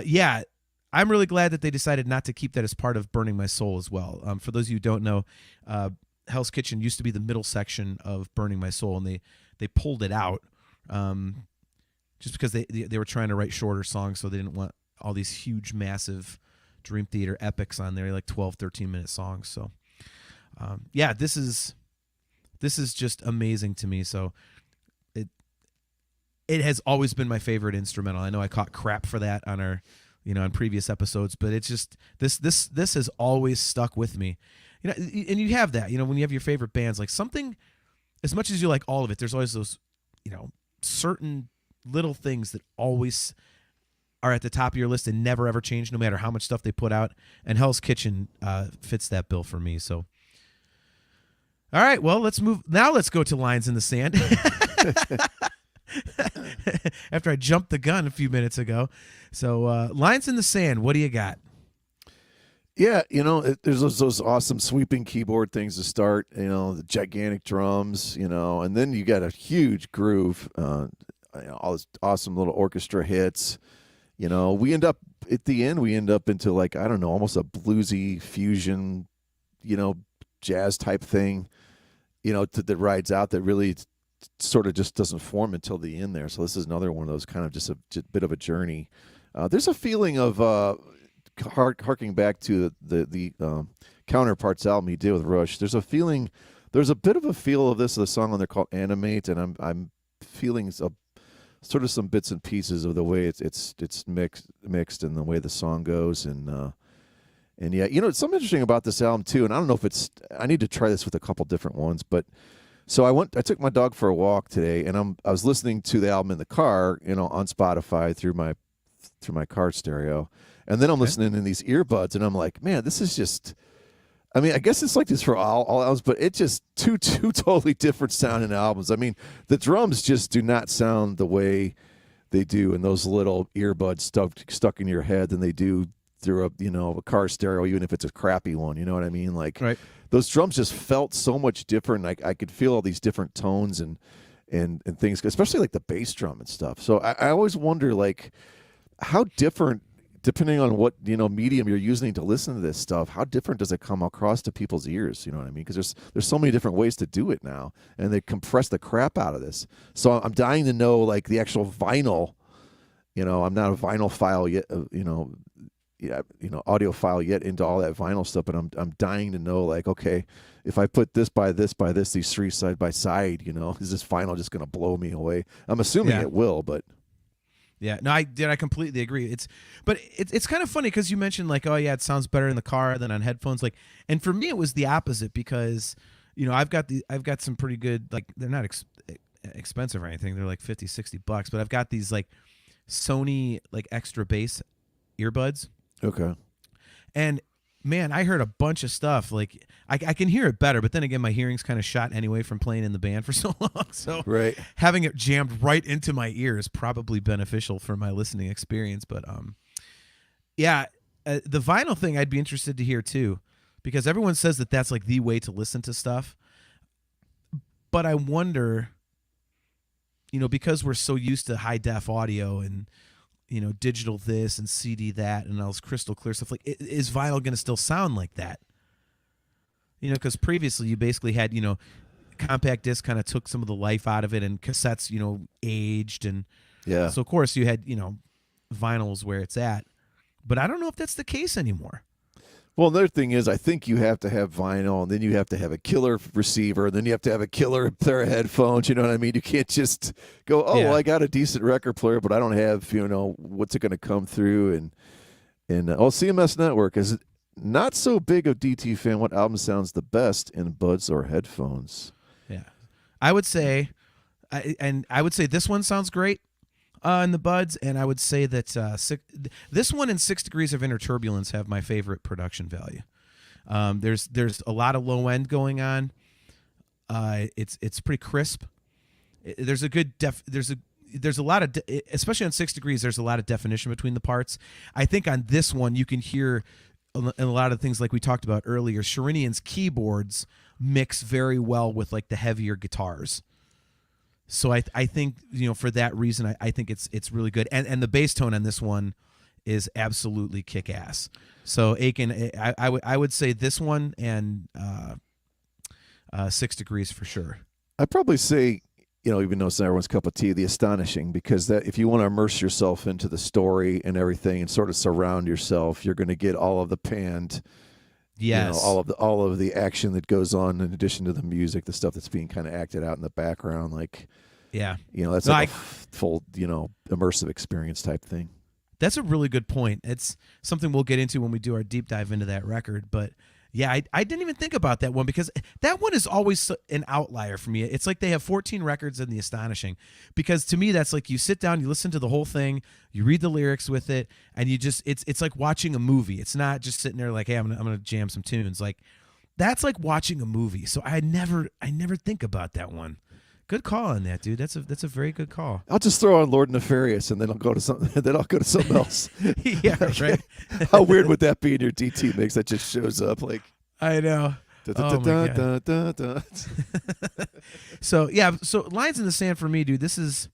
Yeah, I'm really glad that they decided not to keep that as part of Burning My Soul as well. For those of you who don't know, Hell's Kitchen used to be the middle section of Burning My Soul, and they pulled it out. Just because they were trying to write shorter songs, so they didn't want all these huge, massive Dream Theater epics on there, like 12, 13-minute songs. So, yeah, this is just amazing to me. So, it has always been my favorite instrumental. I know I caught crap for that on our, on previous episodes, but it's just this has always stuck with me. And you have that, when you have your favorite bands, like something, as much as you like all of it, there's always those, certain little things that always are at the top of your list and never ever change no matter how much stuff they put out, and Hell's Kitchen fits that bill for me. So all right, well, let's go to Lines in the Sand. After I jumped the gun a few minutes ago. So Lines in the Sand, what do you got?
Yeah, there's those awesome sweeping keyboard things to start, the gigantic drums, and then you got a huge groove, all this awesome little orchestra hits. We end up at the end, into like, I don't know, almost a bluesy fusion, jazz type thing, that rides out that really sort of just doesn't form until the end there. So this is another one of those kind of just a bit of a journey. There's a feeling of harking back to the Counterparts album he did with Rush. There's a bit of a feel of the song on there called Animate, and I'm feeling sort of some bits and pieces of the way it's mixed and the way the song goes, and yeah, it's something interesting about this album too. And I don't know if I need to try this with a couple different ones, but so I took my dog for a walk today, and I was listening to the album in the car, on Spotify through my car stereo, and then I'm listening in these earbuds, and I'm like, man, this is just. I mean, I guess it's like this for all albums, but it's just two totally different sounding albums. I mean, the drums just do not sound the way they do in those little earbuds stuck in your head than they do through a car stereo, even if it's a crappy one. You know what I mean? Like, right. Those drums just felt so much different. I could feel all these different tones and things, especially like the bass drum and stuff. So I always wonder, like, how different, depending on what medium you're using to listen to this stuff, how different does it come across to people's ears? You know what I mean? Because there's so many different ways to do it now, and they compress the crap out of this. So I'm dying to know, like, the actual vinyl. I'm not a vinyl file yet. Audio file yet into all that vinyl stuff, but I'm dying to know, like, okay, if I put this by this by this, these three side by side, is this vinyl just going to blow me away? I'm assuming it will, but.
Yeah, no, I completely agree. It's kind of funny because you mentioned, like, oh yeah, it sounds better in the car than on headphones. Like, and for me it was the opposite because, I've got some pretty good, like, they're not expensive or anything. They're like $50-$60, but I've got these like Sony like extra bass earbuds.
Okay.
And man, I heard a bunch of stuff. Like I can hear it better, but then again, my hearing's kind of shot anyway from playing in the band for so long. So
Right.
having it jammed right into my ear is probably beneficial for my listening experience. But yeah, the vinyl thing I'd be interested to hear too, because everyone says that that's like the way to listen to stuff. But I wonder, because we're so used to high def audio and digital this and CD that and all this crystal clear stuff. Like, is vinyl going to still sound like that? Because previously you basically had, compact disc kind of took some of the life out of it, and cassettes, aged, and
Yeah.
so of course you had, vinyls where it's at. But I don't know if that's the case anymore.
Well, another thing is, I think you have to have vinyl, and then you have to have a killer receiver, and then you have to have a killer pair of headphones. You know what I mean? You can't just go, oh,
Yeah.
well, I got a decent record player, but I don't have, what's it going to come through? And CMS Network is not so big of DT fan. What album sounds the best in buds or headphones?
Yeah, I would say, I would say this one sounds great in the buds, and I would say that this one and 6 Degrees of Inner Turbulence have my favorite production value. There's a lot of low end going on. It's pretty crisp. There's a good there's a lot of especially on 6 Degrees. There's a lot of definition between the parts. I think on this one you can hear a lot of things like we talked about earlier. Sherinian's keyboards mix very well with like the heavier guitars. So I think for that reason I think it's really good, and the bass tone on this one is absolutely kick ass. So Aiken, I would say this one and 6 Degrees for sure.
I'd probably say, even though it's not everyone's cup of tea, The Astonishing, because that if you want to immerse yourself into the story and everything and sort of surround yourself, you're going to get all of the panned.
Yes.
All of the action that goes on in addition to the music, the stuff that's being kind of acted out in the background, like,
yeah,
that's like a full, immersive experience type thing.
That's a really good point. It's something we'll get into when we do our deep dive into that record. But yeah, I didn't even think about that one, because that one is always an outlier for me. It's like they have 14 records in The Astonishing, because to me that's like you sit down, you listen to the whole thing, you read the lyrics with it, and you just it's like watching a movie. It's not just sitting there like, hey, I'm gonna jam some tunes. Like, that's like watching a movie. So I never think about that one. Good call on that, dude. That's a very good call.
I'll just throw on Lord Nefarious, and then I'll go to something. Then I'll go to something else.
Yeah, right.
How weird would that be in your DT mix that just shows up like?
I know. So yeah, so Lines in the Sand for me, dude. This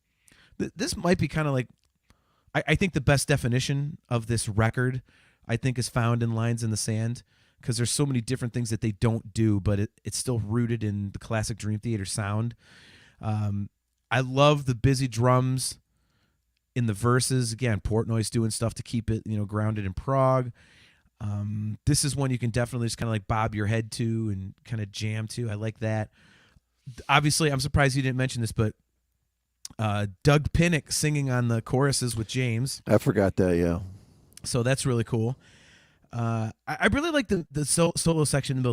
might be kind of like, I think the best definition of this record, I think, is found in Lines in the Sand, because there's so many different things that they don't do, but it's still rooted in the classic Dream Theater sound. I love the busy drums in the verses. Again, Portnoy's doing stuff to keep it, grounded in prog. This is one you can definitely just kind of like bob your head to and kind of jam to. I like that. Obviously, I'm surprised you didn't mention this, but Doug Pinnick singing on the choruses with James.
I forgot that, yeah.
So that's really cool. I really like the solo section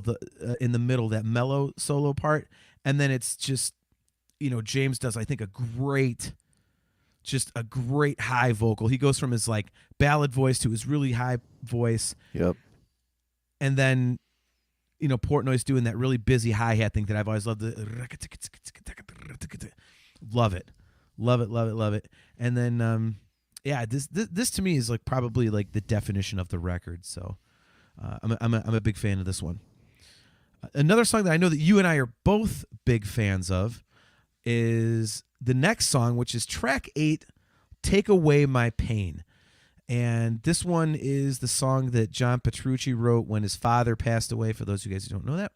in the middle, that mellow solo part, and then it's just, James does, I think, a great high vocal. He goes from his like ballad voice to his really high voice.
Yep.
And then, Portnoy's doing that really busy hi-hat thing that I've always loved. Love it. And then, yeah, this to me is like probably like the definition of the record. So I'm a big fan of this one. Another song that I know that you and I are both big fans of is the next song, which is track 8, Take Away My Pain. And this one is the song that John Petrucci wrote when his father passed away, for those of you guys who don't know that.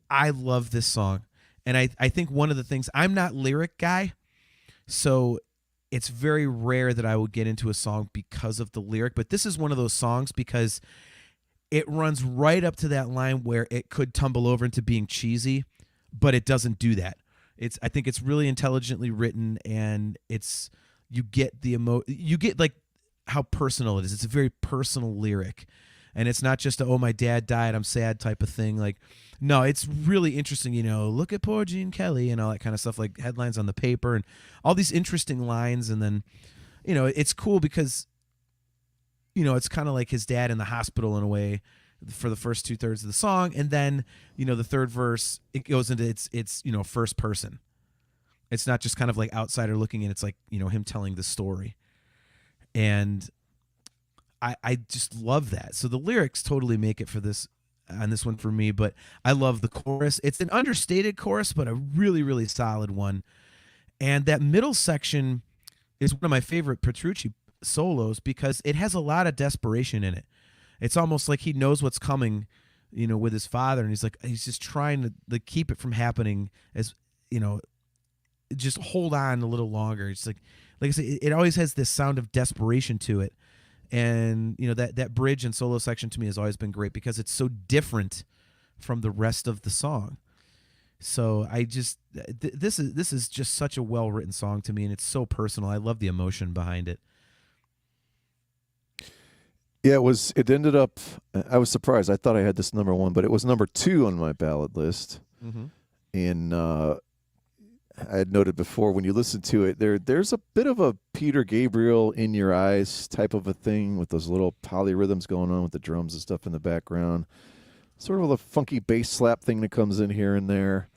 I love this song. And I think one of the things, I'm not lyric guy, so it's very rare that I will get into a song because of the lyric. But this is one of those songs because it runs right up to that line where it could tumble over into being cheesy, but it doesn't do that. I think it's really intelligently written, and you get you get like how personal it is. It's a very personal lyric, and it's not just oh, my dad died, I'm sad type of thing. Like, no, it's really interesting. Look at poor Gene Kelly and all that kind of stuff, like headlines on the paper and all these interesting lines. And then, it's cool because it's kind of like his dad in the hospital in a way for the first 2/3 of the song, and then the third verse it goes into it's first person. It's not just kind of like outsider looking in. It's like him telling the story, and I just love that. So the lyrics totally make it for this on this one for me, but I love the chorus. It's an understated chorus, but a really, really solid one. And that middle section is one of my favorite Petrucci solos because it has a lot of desperation in it. It's almost like he knows what's coming, with his father, and he's just trying to keep it from happening, as just hold on a little longer. It's like I said, it always has this sound of desperation to it. And that bridge and solo section to me has always been great because it's so different from the rest of the song. So I just this is just such a well written song to me, and it's so personal. I love the emotion behind it.
Yeah, it ended up. I was surprised. I thought I had this number 1, but it was number 2 on my ballot list.
Mm-hmm.
And I had noted before when you listen to it, there's a bit of a Peter Gabriel in your eyes type of a thing with those little polyrhythms going on with the drums and stuff in the background. Sort of a funky bass slap thing that comes in here and there.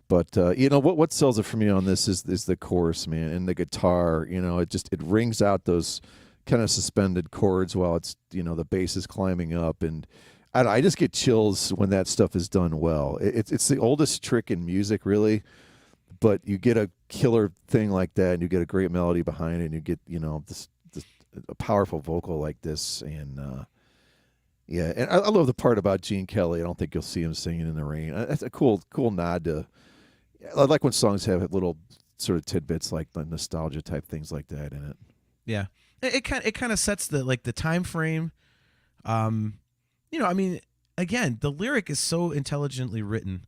But what sells it for me on this is the chorus, man, and the guitar. It rings out those kind of suspended chords while it's the bass is climbing up, and I just get chills when that stuff is done well. It's the oldest trick in music, really. But you get a killer thing like that, and you get a great melody behind it, and you get this a powerful vocal like this, and and I love the part about Gene Kelly. I don't think you'll see him singing in the rain. That's a cool nod to. I like when songs have little sort of tidbits like the nostalgia type things like that in it.
Yeah, it kind of sets the time frame. Again, the lyric is so intelligently written.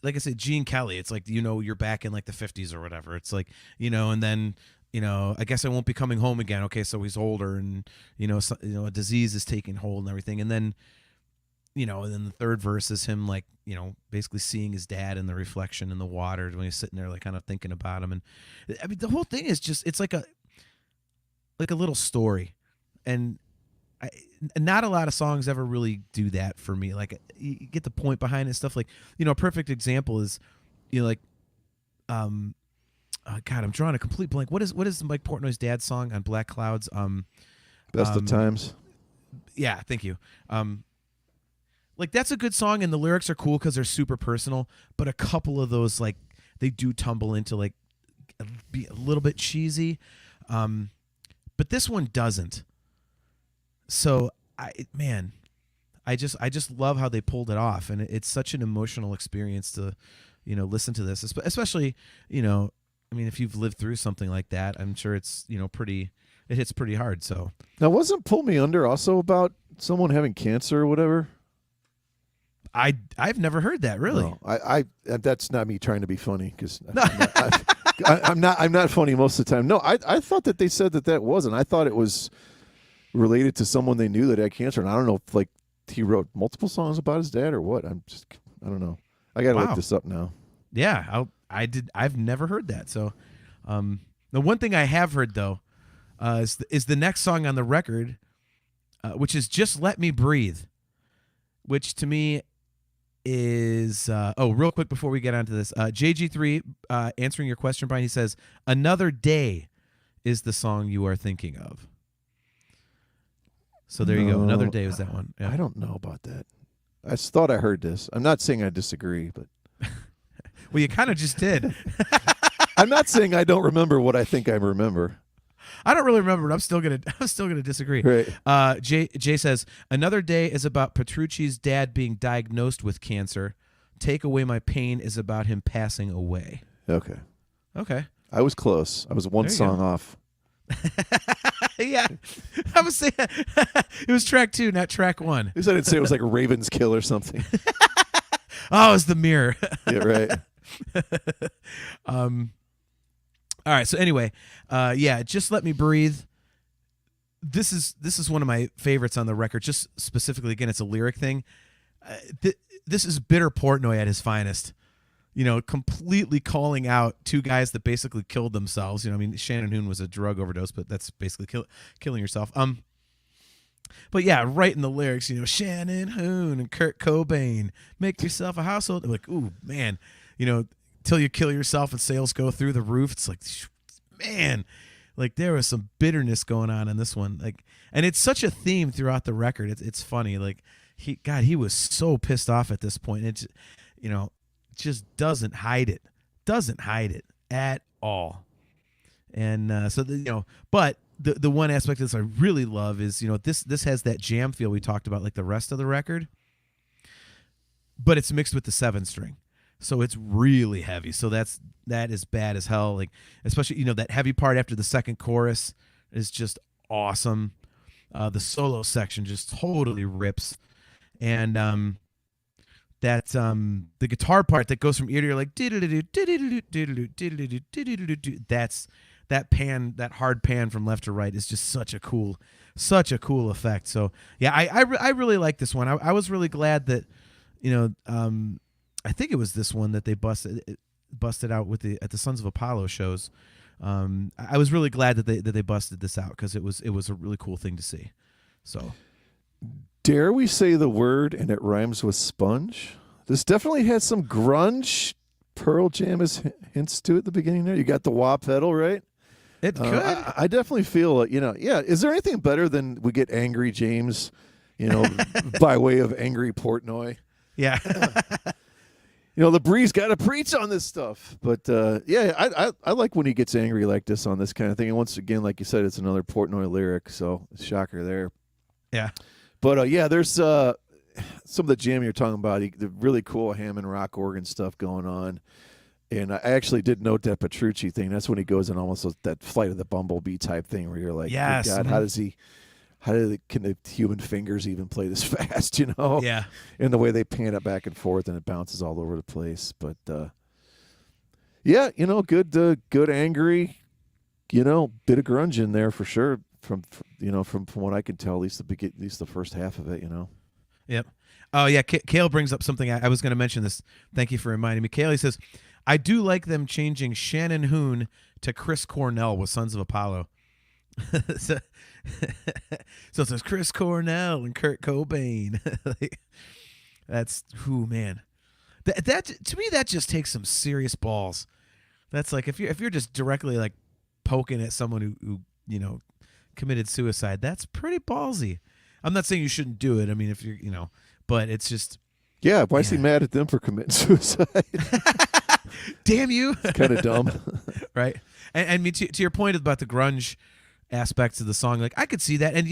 Like I said, Gene Kelly, it's like, you're back in like the 50s or whatever. It's like, and then, I guess I won't be coming home again. Okay, so he's older, and, a disease is taking hold and everything. And then, and then the third verse is him like, basically seeing his dad in the reflection in the water when he's sitting there like kind of thinking about him. And I mean, the whole thing is just, it's like a little story. And not a lot of songs ever really do that for me. Like, you get the point behind it and stuff. Like, a perfect example is, God, I'm drawing a complete blank. What is Mike Portnoy's dad's song on Black Clouds?
Best of Times.
Yeah, thank you. That's a good song, and the lyrics are cool because they're super personal. But a couple of those, they do tumble into be a little bit cheesy. But this one doesn't. So I just love how they pulled it off, and it's such an emotional experience to, listen to this, especially, if you've lived through something like that, I'm sure it's, it hits pretty hard. So
now, wasn't Pull Me Under also about someone having cancer or whatever?
I've never heard that, really.
No, I that's not me trying to be funny, because I'm not funny most of the time. No, I thought that they said that wasn't. I thought it was related to someone they knew that had cancer, and I don't know if he wrote multiple songs about his dad or what. I don't know. I gotta look this up now.
Yeah, I've never heard that. So, the one thing I have heard though, is the next song on the record, which is "Just Let Me Breathe," which to me is real quick before we get onto this, JG3 answering your question, Brian. He says, "Another Day" is the song you are thinking of. So there you go. Another Day was that one. Yeah.
I don't know about that. I just thought I heard this. I'm not saying I disagree, but
well, you kind of just did.
I'm not saying I don't remember what I think I remember.
I don't really remember, but I'm still gonna disagree.
Right.
Jay says, "Another Day" is about Petrucci's dad being diagnosed with cancer. "Take Away My Pain" is about him passing away.
Okay.
I
was close. I was one song off.
Yeah, I was saying it was track 2, not track 1.
At least I didn't say it was like Raven's Kill or something.
Oh, it's The Mirror.
Yeah, right.
All right. So anyway, "Just Let Me Breathe." This is one of my favorites on the record. Just specifically, again, it's a lyric thing. This is bitter Portnoy at his finest. Completely calling out two guys that basically killed themselves. Shannon Hoon was a drug overdose, but that's basically killing yourself. But yeah, right in the lyrics, Shannon Hoon and Kurt Cobain, make yourself a household. Like, ooh, man, till you kill yourself and sales go through the roof. It's like, man, like there was some bitterness going on in this one. Like, and it's such a theme throughout the record. It's funny. Like he was so pissed off at this point. It, just doesn't hide it. Doesn't hide it at all. And but the one aspect of this I really love is, this has that jam feel we talked about, like the rest of the record, but it's mixed with the 7-string. So it's really heavy. So that is bad as hell. Like, especially, that heavy part after the second chorus is just awesome. The solo section just totally rips. And the guitar part that goes from ear to ear, like that's that hard pan from left to right is just such a cool effect. So yeah, I really like this one. I was really glad that, I think it was this one that they busted out at the Sons of Apollo shows. I was really glad that they busted this out, because it was a really cool thing to see. So,
dare we say the word and it rhymes with sponge? This definitely had some grunge Pearl Jam hints to it at the beginning there. You got the wah pedal, right?
It could.
I definitely feel, is there anything better than we get Angry James, by way of Angry Portnoy?
Yeah.
The Breeze got to preach on this stuff. But, I like when he gets angry like this on this kind of thing. And once again, like you said, it's another Portnoy lyric, so shocker there.
Yeah.
But, there's some of the jam you're talking about, the really cool Hammond rock organ stuff going on. And I actually did note that Petrucci thing. That's when he goes in almost that Flight of the Bumblebee type thing where you're like,
yes,
God, can the human fingers even play this fast,
Yeah.
And the way they pan it back and forth and it bounces all over the place. But, good angry, bit of grunge in there for sure. From what I can tell, at least the first half of it,
Yep. Oh yeah, Kale brings up something. I was going to mention this. Thank you for reminding me. Kale, he says, I do like them changing Shannon Hoon to Chris Cornell with Sons of Apollo. so it says Chris Cornell and Kurt Cobain. That's man. That to me, that just takes some serious balls. That's like if you're just directly like poking at someone who committed suicide, that's pretty ballsy. I'm not saying you shouldn't do it. I mean, if you're but it's just,
yeah. Why is he mad at them for committing suicide?
Damn you!
It's kind of dumb,
right? And to your point about the grunge aspects of the song, like I could see that, and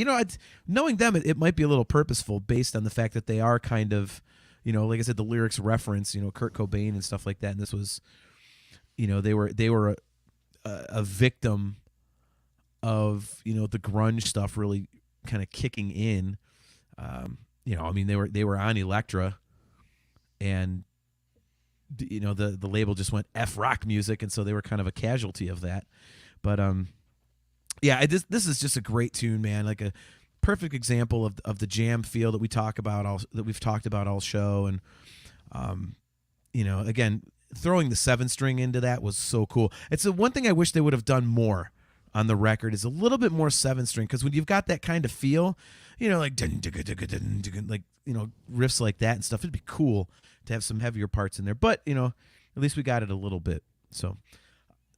knowing them, it might be a little purposeful based on the fact that they are kind of, like I said, the lyrics reference, Kurt Cobain and stuff like that, and this was, they were a victim of the grunge stuff really kind of kicking in. I mean, they were on Elektra, and the label just went F rock music, and so they were kind of a casualty of that. But this is just a great tune, man. Like a perfect example of the jam feel that we've talked about all show. And again, throwing the 7-string into that was so cool. It's the one thing I wish they would have done more on the record, is a little bit more 7-string, because when you've got that kind of feel, like like riffs like that and stuff, it'd be cool to have some heavier parts in there. But at least we got it a little bit. So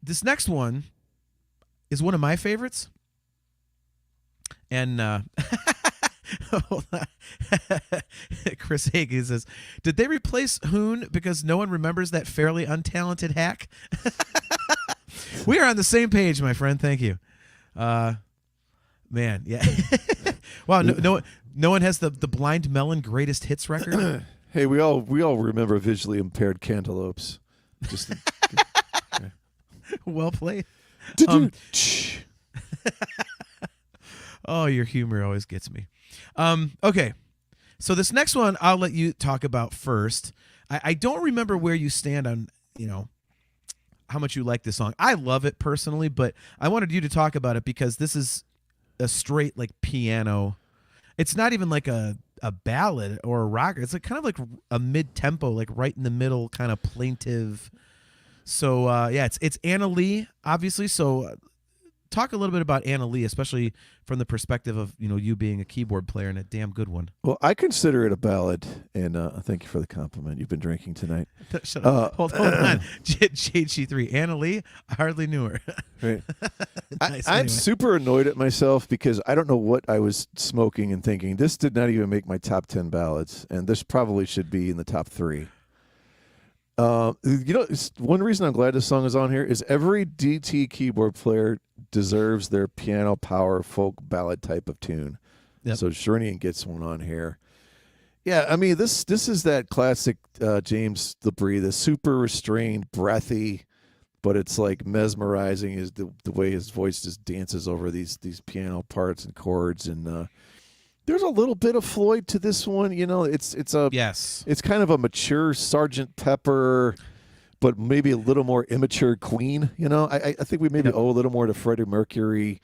this next one is one of my favorites, and hold on. Chris Hagee says, did they replace Hoon because no one remembers that fairly untalented hack? We are on the same page, my friend. Thank you. Man, yeah. Wow, no one has the Blind Melon greatest hits record.
Hey, we all remember visually impaired cantaloupes. Just okay.
Well played. Oh, your humor always gets me. Okay, so this next one I'll let you talk about first. I don't remember where you stand on how much you like this song. I love it personally, but I wanted you to talk about it because this is a straight like piano. It's not even like a ballad or a rocker. It's like kind of like a mid-tempo, like right in the middle, kind of plaintive. So it's Anna Lee, obviously. So talk a little bit about Anna Lee, especially from the perspective of you being a keyboard player and a damn good one.
Well, I consider it a ballad, and thank you for the compliment. You've been drinking tonight.
Shut up. Hold on. JG3, Anna Lee, I hardly knew her.
Right.
Nice,
I'm
anyway.
super annoyed at myself because I don't know what I was smoking and thinking. This did not even make my top 10 ballads, and this probably should be in the top 3. One reason I'm glad this song is on here is every DT keyboard player deserves their piano power folk ballad type of tune.
Yep.
So Sherinian gets one on here. Yeah, I mean this is that classic James LaBrie, the super restrained, breathy, but it's like mesmerizing is the way his voice just dances over these piano parts and chords, and there's a little bit of Floyd to this one. It's kind of a mature Sgt. Pepper, but maybe a little more immature Queen. I think we maybe owe a little more to Freddie Mercury,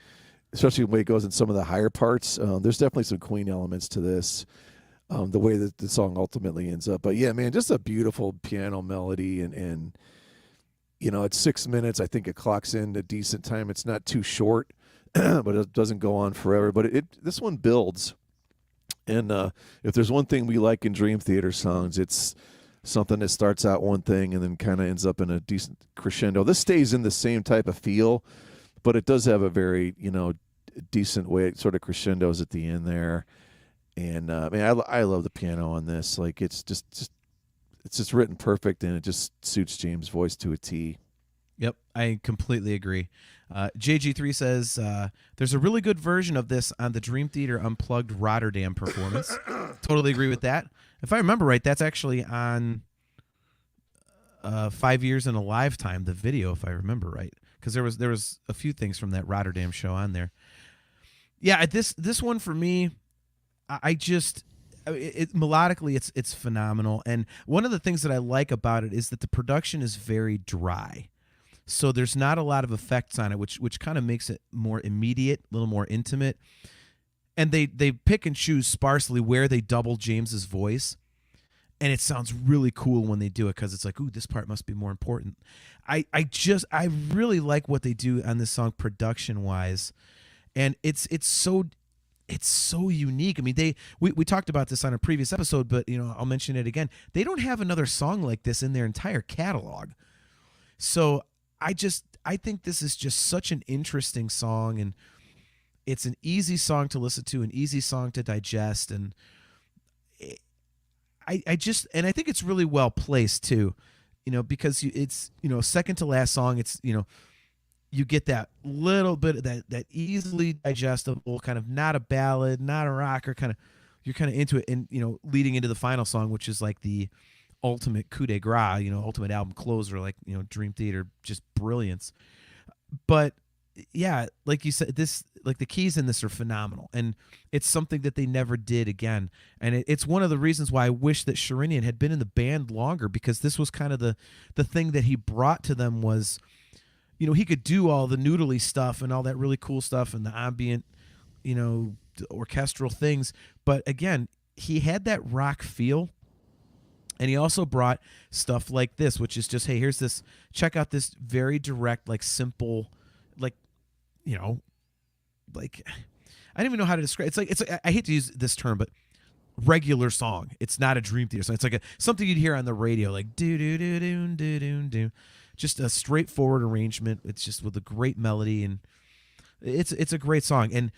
especially when it goes in some of the higher parts. There's definitely some Queen elements to this, the way that the song ultimately ends up. But yeah, man, just a beautiful piano melody, and it's 6 minutes. I think it clocks in a decent time. It's not too short, but it doesn't go on forever. But this one builds. And if there's one thing we like in Dream Theater songs, it's something that starts out one thing and then kind of ends up in a decent crescendo. This stays in the same type of feel, but it does have a very, decent way. It sort of crescendos at the end there. And I love the piano on this. Like it's just written perfect, and it just suits James' voice to a T.
Yep, I completely agree. JG3 says there's a really good version of this on the Dream Theater Unplugged Rotterdam performance. Totally agree with that. If I remember right, that's actually on 5 Years in a Lifetime, the video, if I remember right, because there was a few things from that Rotterdam show on there. Yeah, this one for me, melodically it's phenomenal, and one of the things that I like about it is that the production is very dry. So there's not a lot of effects on it, which kind of makes it more immediate, a little more intimate. And they pick and choose sparsely where they double James's voice, and it sounds really cool when they do it, because it's like, ooh, this part must be more important. I really like what they do on this song production wise, and it's so unique. I mean, we talked about this on a previous episode, but I'll mention it again. They don't have another song like this in their entire catalog. So I think this is just such an interesting song, and it's an easy song to listen to, an easy song to digest, and I think it's really well placed too, because it's second to last song. It's you get that little bit of that easily digestible kind of, not a ballad, not a rocker, you're kind of into it, and leading into the final song, which is like the ultimate coup de grace, ultimate album closer, like Dream Theater, just brilliance. But yeah, like you said, the keys in this are phenomenal, and it's something that they never did again. And it's one of the reasons why I wish that Sherinian had been in the band longer, because this was kind of the thing that he brought to them was, he could do all the noodly stuff and all that really cool stuff and the ambient, orchestral things. But again, he had that rock feel. And he also brought stuff like this, which is just, hey, here's this, check out this very direct, like simple, like, like, I don't even know how to describe it. It's like I hate to use this term, but regular song. It's not a Dream Theater song. It's like something you'd hear on the radio, like do do do do do do do. Just a straightforward arrangement. It's just with a great melody, and it's a great song. And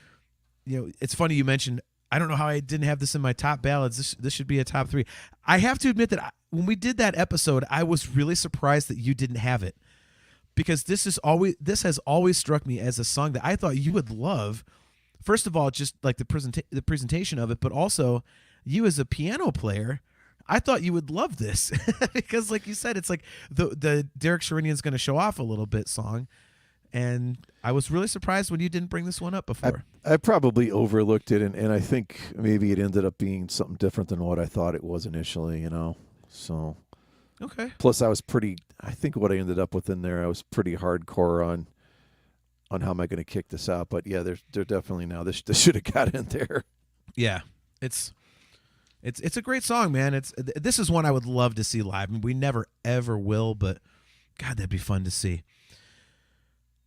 it's funny you mentioned, I don't know how I didn't have this in my top ballads. This should be a top 3. I have to admit that when we did that episode, I was really surprised that you didn't have it, because this has always struck me as a song that I thought you would love. First of all, just like the presentation of it, but also you as a piano player, I thought you would love this because, like you said, it's like the Derek Sherinian's going to show off a little bit song. And I was really surprised when you didn't bring this one up before.
I probably overlooked it, and I think maybe it ended up being something different than what I thought it was initially, So,
okay.
Plus, I think what I ended up with in there, I was pretty hardcore on how am I going to kick this out. But yeah, they're definitely now. This should have got in there.
Yeah, it's a great song, man. This is one I would love to see live. I mean, we never ever will, but God, that'd be fun to see.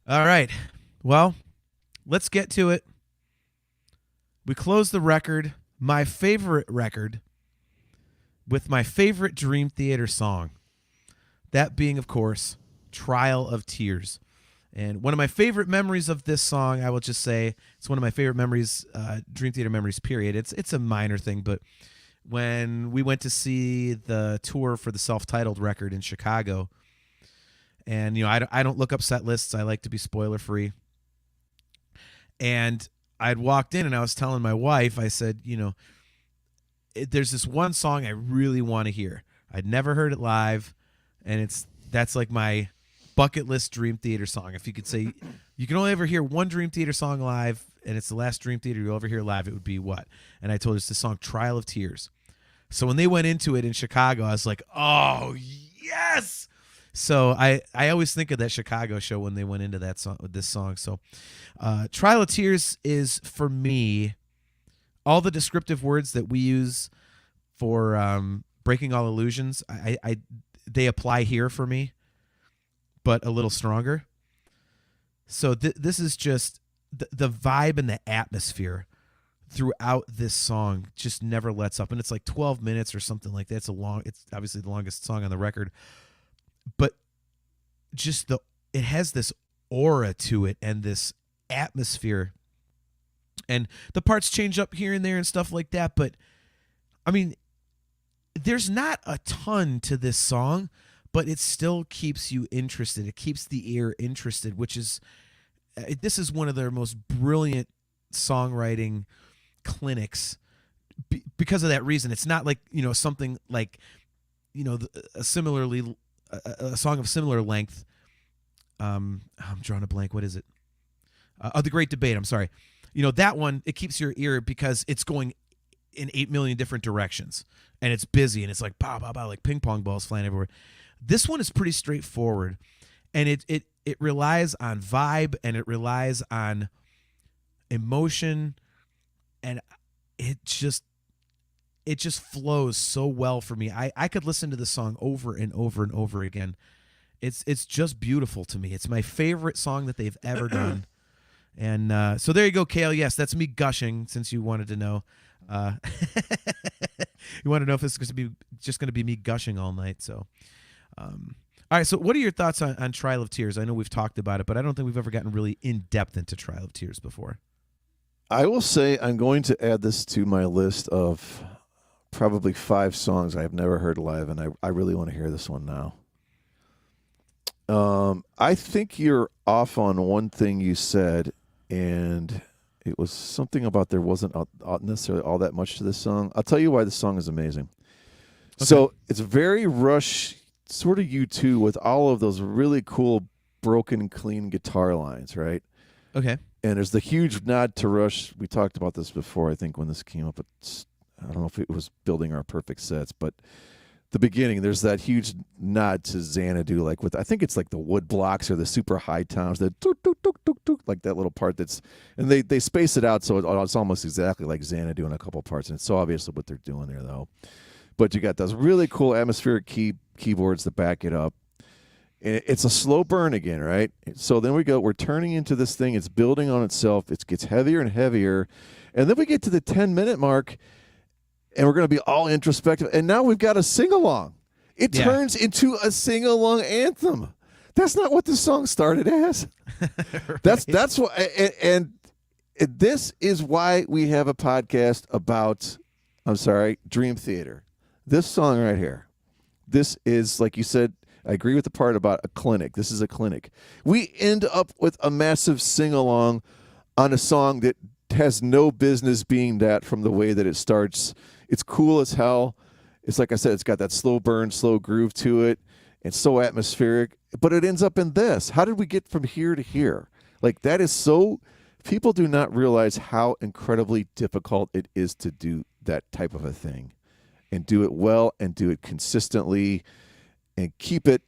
All right. Well, let's get to it. We close the record, my favorite record, with my favorite Dream Theater song. That being, of course, Trial of Tears. And one of my favorite memories of this song, I will just say, it's one of my favorite memories, Dream Theater memories, period. It's a minor thing, but when we went to see the tour for the self-titled record in Chicago, and, you know, I don't look up set lists. I like to be spoiler-free. And I'd walked in and I was telling my wife, I said, you know, there's this one song I really want to hear. I'd never heard it live, and that's like my bucket list Dream Theater song. If you could say you can only ever hear one Dream Theater song live, and it's the last Dream Theater you'll ever hear live, it would be what? And I told her it's the song Trial of Tears. So when they went into it in Chicago, I was like, oh, yes! So I always think of that Chicago show when they went into that song, this song. So Trial of Tears is, for me, all the descriptive words that we use for Breaking All Illusions, they apply here for me, but a little stronger. So this is just the vibe and the atmosphere throughout this song just never lets up. And it's like 12 minutes or something like that. It's obviously the longest song on the record, but just it has this aura to it and this atmosphere, and the parts change up here and there and stuff like that. But I mean, there's not a ton to this song, but it still keeps you interested. It keeps the ear interested, which is, this is one of their most brilliant songwriting clinics because of that reason. It's not like, you know, something like, you know, a song of similar length. I'm drawing a blank. What is it? The Great Debate. I'm sorry. You know, that one, it keeps your ear because it's going in 8 million different directions, and it's busy, and it's like pow, pow, pow, like ping pong balls flying everywhere. This one is pretty straightforward, and it relies on vibe, and it relies on emotion, and it just flows so well for me. I could listen to the song over and over and over again. It's just beautiful to me. It's my favorite song that they've ever done. And so there you go, Kale. Yes, that's me gushing, since you wanted to know. You want to know if it's just going to be me gushing all night. So, all right. So what are your thoughts on Trial of Tears? I know we've talked about it, but I don't think we've ever gotten really in depth into Trial of Tears before.
I will say I'm going to add this to my list of probably 5 songs I've never heard live, and I really want to hear this one now. I think you're off on one thing you said, and it was something about there wasn't necessarily all that much to this song. I'll tell you why this song is amazing. Okay. So it's very Rush, sort of U2, with all of those really cool, broken, clean guitar lines, right?
Okay.
And there's the huge nod to Rush. We talked about this before, I think, when this came up. I don't know if it was building our perfect sets, but the beginning, there's that huge nod to Xanadu, like with, I think it's like the wood blocks or the super high tones, the tuk, tuk, tuk, tuk, tuk, like that little part and they space it out so it's almost exactly like Xanadu in a couple parts, and it's so obvious what they're doing there, though. But you got those really cool atmospheric keyboards that back it up. And it's a slow burn again, right? So then we're turning into this thing, it's building on itself, it gets heavier and heavier, and then we get to the 10-minute mark, and we're going to be all introspective. And now we've got a sing-along. It turns into a sing-along anthem. That's not what the song started as. Right. That's what, and this is why we have a podcast about, Dream Theater. This song right here. This is, like you said, I agree with the part about a clinic. This is a clinic. We end up with a massive sing-along on a song that has no business being that from the way that it starts. It's cool as hell. It's like I said, it's got that slow burn, slow groove to it. It's so atmospheric, but it ends up in this. How did we get from here to here? Like, that is so, people do not realize how incredibly difficult it is to do that type of a thing and do it well and do it consistently and keep it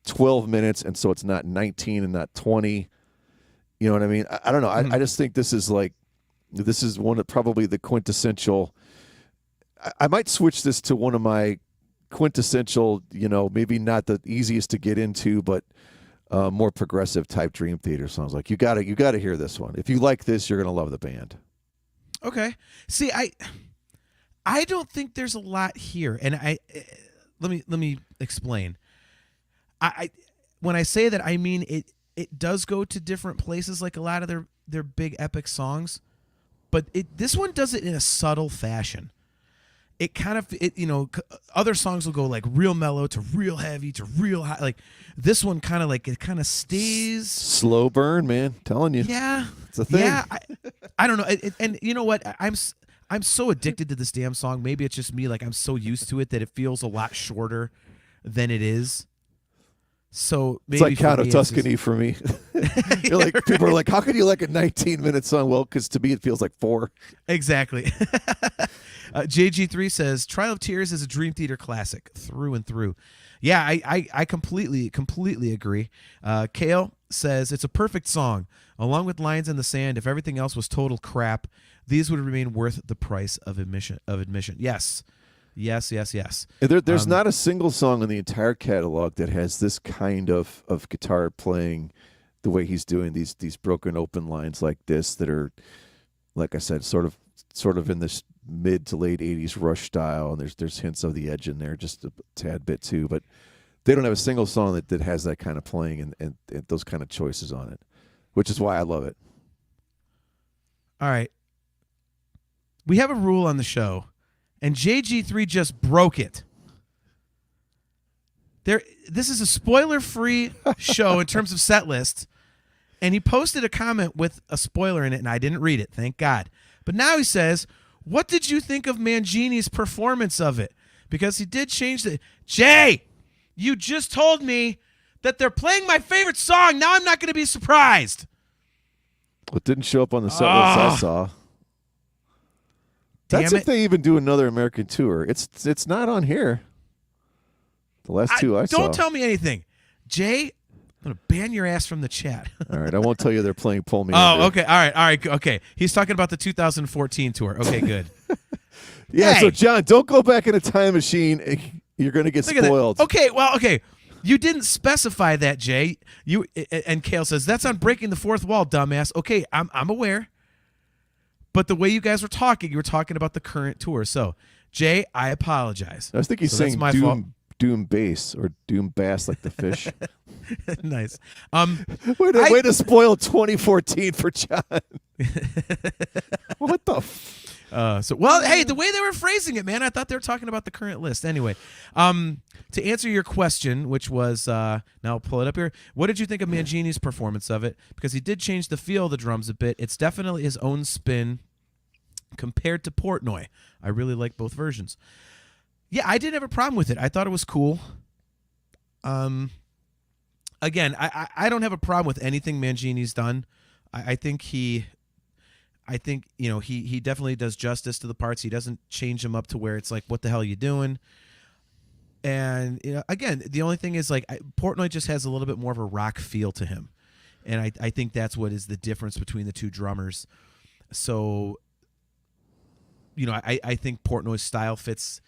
12 minutes. And so it's not 19 and not 20. You know what I mean? I don't know. I just think this is one of probably the quintessential. I might switch this to one of my quintessential, maybe not the easiest to get into, but more progressive type Dream Theater songs. Like you got to hear this one. If you like this, you're gonna love the band.
Okay. See, I don't think there's a lot here, and let me explain. I when I say that, I mean it does go to different places, like a lot of their big epic songs, but this one does it in a subtle fashion. It kind of other songs will go like real mellow to real heavy to real high. Like this one kind of stays
slow burn, man. Telling you,
yeah,
it's a thing.
Yeah, I don't know, and you know what? I'm so addicted to this damn song. Maybe it's just me. Like I'm so used to it that it feels a lot shorter than it is. So maybe
it's like Count of Tuscany for me. You're like, people are like, how can you like a 19-minute song? Well, because to me it feels like 4.
Exactly. JG3 says Trial of Tears is a Dream Theater classic through and through. Yeah, I completely agree. Kale says it's a perfect song. Along with Lines in the Sand, if everything else was total crap, these would remain worth the price of admission. Yes. There's
not a single song in the entire catalog that has this kind of guitar playing the way he's doing these broken open lines like this that are, like I said, sort of in this mid to late 80s Rush style, and there's hints of the Edge in there just a tad bit too, but they don't have a single song that has that kind of playing and those kind of choices on it, which is why I love it.
All right. We have a rule on the show, and JG3 just broke it. This is a spoiler-free show in terms of set list, and he posted a comment with a spoiler in it, and I didn't read it, thank God. But now he says, what did you think of Mangini's performance of it? Because he did change the... Jay, you just told me that they're playing my favorite song. Now I'm not going to be surprised.
Well, it didn't show up on the set list I saw. That's if they even do another American tour. It's not on here. The last two I saw.
Don't tell me anything. Jay, I'm going to ban your ass from the chat.
All right, I won't tell you they're playing Pull Me
Oh,
Under.
okay. All right. Okay. He's talking about the 2014 tour. Okay, good.
Yeah,
Hey.
So John, don't go back in a time machine. You're going to get spoiled.
Okay. You didn't specify that, Jay. And Kale says, that's on breaking the fourth wall, dumbass. Okay, I'm aware. But the way you guys were talking, you were talking about the current tour. So, Jay, I apologize.
I was thinking he's saying Doom Bass or Doom Bass like the fish.
Nice.
Way to spoil 2014 for John. What the
hey, the way they were phrasing it, man, I thought they were talking about the current list. Anyway, to answer your question, which was, now I'll pull it up here. What did you think of Mangini's performance of it? Because he did change the feel of the drums a bit. It's definitely his own spin compared to Portnoy. I really like both versions. Yeah, I didn't have a problem with it. I thought it was cool. Again, I don't have a problem with anything Mangini's done. I think he definitely does justice to the parts. He doesn't change them up to where it's like, what the hell are you doing? And again, the only thing is like Portnoy just has a little bit more of a rock feel to him, and I think that's what is the difference between the two drummers. So, I think Portnoy's style fits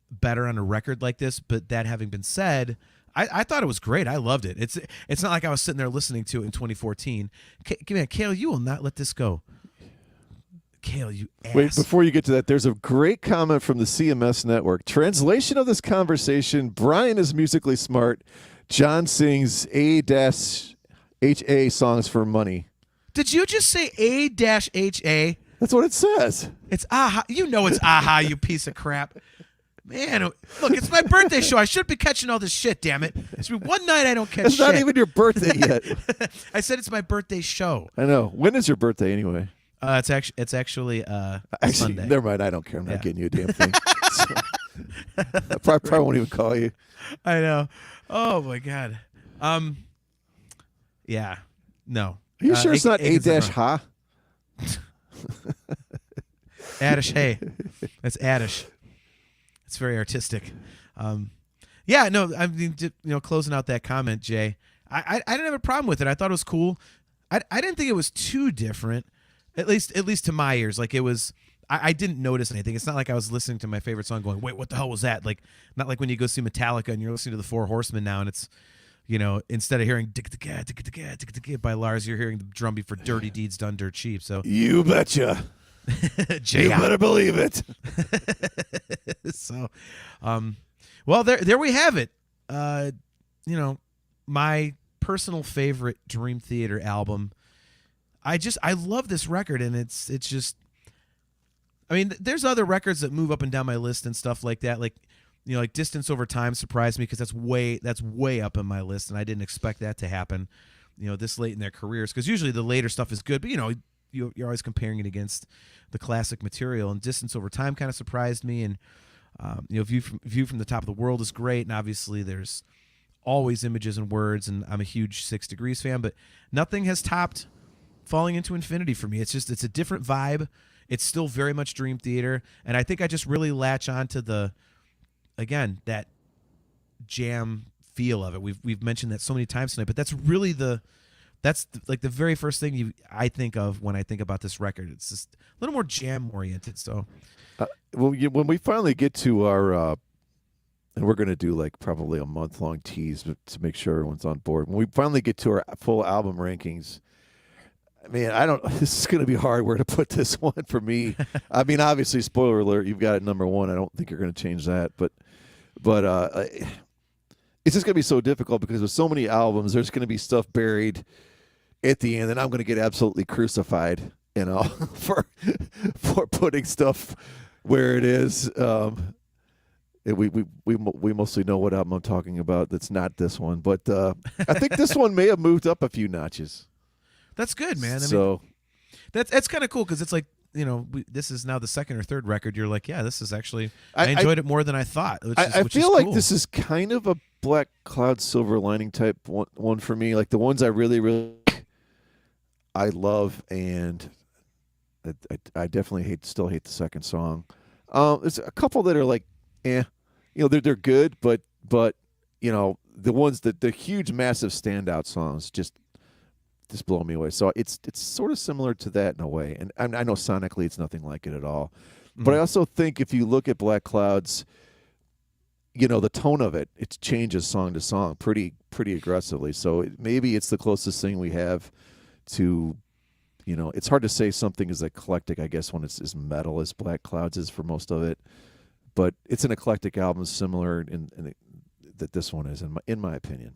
better on a record like this. But that having been said, I thought it was great. I loved it. It's not like I was sitting there listening to it in 2014. Man, Kale, you will not let this go. Kale, you ass.
Wait, before you get to that, there's a great comment from the CMS network. Translation of this conversation: Brian is musically smart. John sings A-HA songs for money.
Did you just say A-HA?
That's what it says.
It's aha. You know it's aha, you piece of crap. Man, look, it's my birthday show. I should be catching all this shit, damn it. It's been one night I don't catch
It's
shit.
not even your birthday yet.
I said it's my birthday show.
I know. When is your birthday anyway?
It's actually Sunday.
Never mind. I don't care. I'm not getting you a damn thing. So, I probably won't even call you.
I know. Oh my god. Yeah. No.
Are you sure it's not A-ha?
Addish, hey. That's Addish. It's very artistic. Yeah, no, I mean, closing out that comment, Jay, I didn't have a problem with it. I thought it was cool. I didn't think it was too different, at least to my ears. Like it was, I didn't notice anything. It's not like I was listening to my favorite song going, wait, what the hell was that? Like, not like when you go see Metallica and you're listening to the Four Horsemen now and it's instead of hearing by Lars, you're hearing the drum beat for Dirty Deeds Done Dirt Cheap. So
You betcha. You better believe it.
So, well, there we have it. My personal favorite Dream Theater album. I love this record, and it's just. I mean, there's other records that move up and down my list and stuff like that. Like, like Distance Over Time surprised me because that's way up in my list, and I didn't expect that to happen. This late in their careers, because usually the later stuff is good, but you're always comparing it against the classic material. And Distance Over Time kind of surprised me, and View from the Top of the World is great, and obviously there's always Images and Words, and I'm a huge 6 Degrees fan, but nothing has topped Falling Into Infinity for me. It's a different vibe. It's still very much Dream Theater, and I think I just really latch on to that jam feel of it. We've mentioned that so many times tonight, but that's really the very first thing I think of when I think about this record. It's just a little more jam oriented. So,
when we finally get to our, and we're going to do like probably a month-long tease to make sure everyone's on board. When we finally get to our full album rankings, I mean, this is going to be hard where to put this one for me. I mean, obviously, spoiler alert, you've got it number one. I don't think you're going to change that, but it's just going to be so difficult because with so many albums, there's going to be stuff buried at the end, and I'm going to get absolutely crucified, for putting stuff where it is. We mostly know what album I'm talking about. That's not this one, but I think this one may have moved up a few notches.
That's good, man. I
mean,
that's kind of cool because it's like, this is now the second or third record. You're like, yeah, this is actually I enjoyed it more than I thought.
I feel like this is kind of a Black Cloud Silver Lining type one for me. Like the ones I really, really I love, and I definitely still hate the second song. There's a couple that are like, they're good, but the ones that the huge, massive standout songs just blow me away. So it's sort of similar to that in a way. And I know sonically it's nothing like it at all. Mm-hmm. But I also think if you look at Black Clouds, the tone of it changes song to song pretty aggressively. So maybe it's the closest thing we have to, it's hard to say something is eclectic, I guess, when it's as metal as Black Clouds is for most of it. But it's an eclectic album similar that this one is, in my opinion.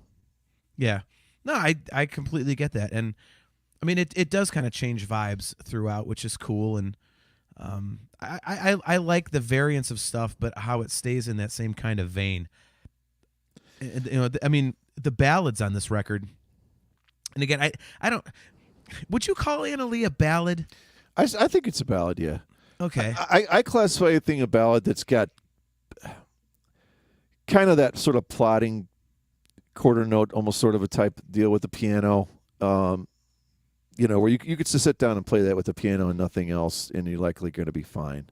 Yeah. No, I completely get that. And, I mean, it does kind of change vibes throughout, which is cool. And I like the variance of stuff, but how it stays in that same kind of vein. And, I mean, the ballads on this record, and again, I don't... Would you call Anna Lee a ballad?
I think it's a ballad, yeah.
Okay.
I classify anything a ballad that's got kind of that sort of plotting quarter note, almost sort of a type deal with the piano, where you could just sit down and play that with the piano and nothing else, and you're likely going to be fine.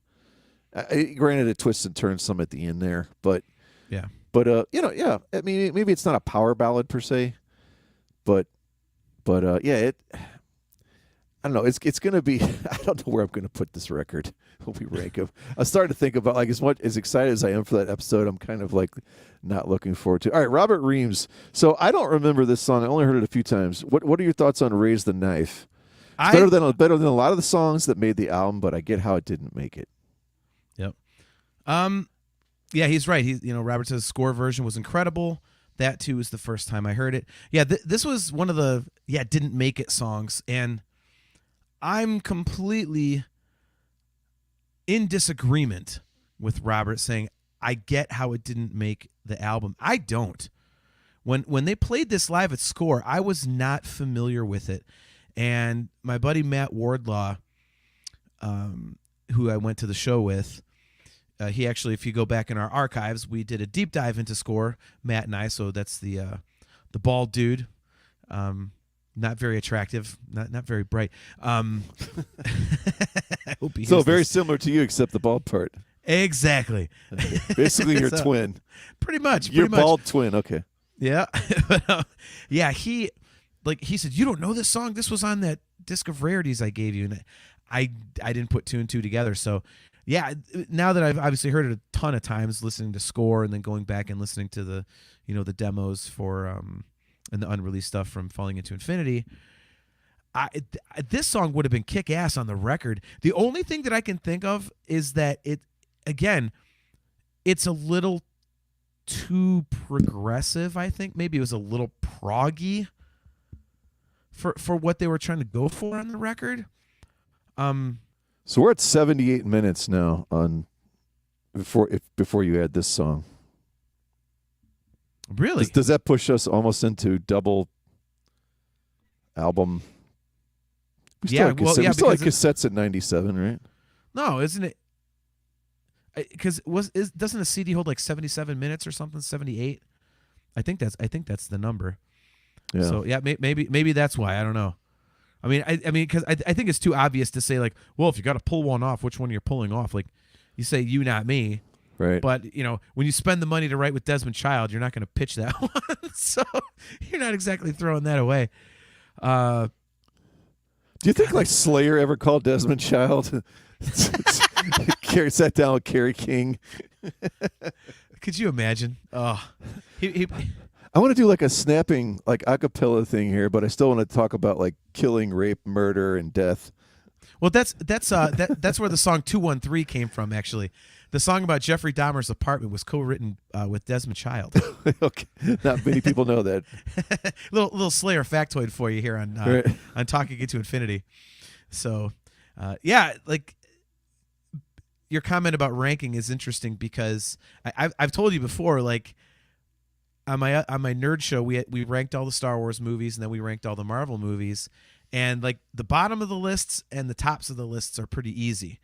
Granted, it twists and turns some at the end there, but
yeah.
But yeah. I mean, maybe it's not a power ballad per se, but yeah, I don't know. It's going to be. I don't know where I'm going to put this record when we rank them. I started to think about as excited as I am for that episode, I'm kind of like not looking forward to. All right, Robert Reams. So I don't remember this song. I only heard it a few times. What are your thoughts on "Raise the Knife"? It's better than a lot of the songs that made the album, but I get how it didn't make it.
Yep. Yeah, he's right. Robert says score version was incredible. That too was the first time I heard it. Yeah, this was one of the didn't make it songs, and I'm completely in disagreement with Robert saying I get how it didn't make the album. I don't. When they played this live at Score, I was not familiar with it, and my buddy Matt Wardlaw, who I went to the show with, he actually, if you go back in our archives, we did a deep dive into Score, Matt and I. So that's the bald dude. Not very attractive, not very bright. I hope he
so very similar to you, except the bald part.
Exactly.
Basically, your twin.
Pretty much.
Your bald twin. Okay.
Yeah. Yeah. He said, "You don't know this song? This was on that disc of rarities I gave you," and I didn't put two and two together. So, yeah. Now that I've obviously heard it a ton of times, listening to Score and then going back and listening to the demos for and the unreleased stuff from Falling Into Infinity. This song would have been kick-ass on the record. The only thing that I can think of is that it's a little too progressive, I think. Maybe it was a little proggy for what they were trying to go for on the record.
So we're at 78 minutes now on before you add this song.
Really?
Does that push us almost into double album? We still have cassettes at 97, right?
No, isn't it? Because doesn't a CD hold like 77 minutes or something? 78. I think that's the number.
Yeah.
So yeah, maybe that's why. I don't know. I mean, because I think it's too obvious to say like, well, if you got to pull one off, which one you're pulling off? Like, you say you, not me.
Right.
But when you spend the money to write with Desmond Child, you're not going to pitch that one. So you're not exactly throwing that away.
Do you think like Slayer ever called Desmond Child? Sat down with Kerry King.
Could you imagine? Oh, he
I want to do like a snapping like a cappella thing here, but I still want to talk about like killing, rape, murder, and death.
Well, that's where the song 213 came from. Actually, the song about Jeffrey Dahmer's apartment was co-written with Desmond Child.
Okay, not many people know that.
little Slayer factoid for you here on on Talking Into Infinity. So, like your comment about ranking is interesting because I've told you before, like on my nerd show, we ranked all the Star Wars movies and then we ranked all the Marvel movies. And like the bottom of the lists and the tops of the lists are pretty easy.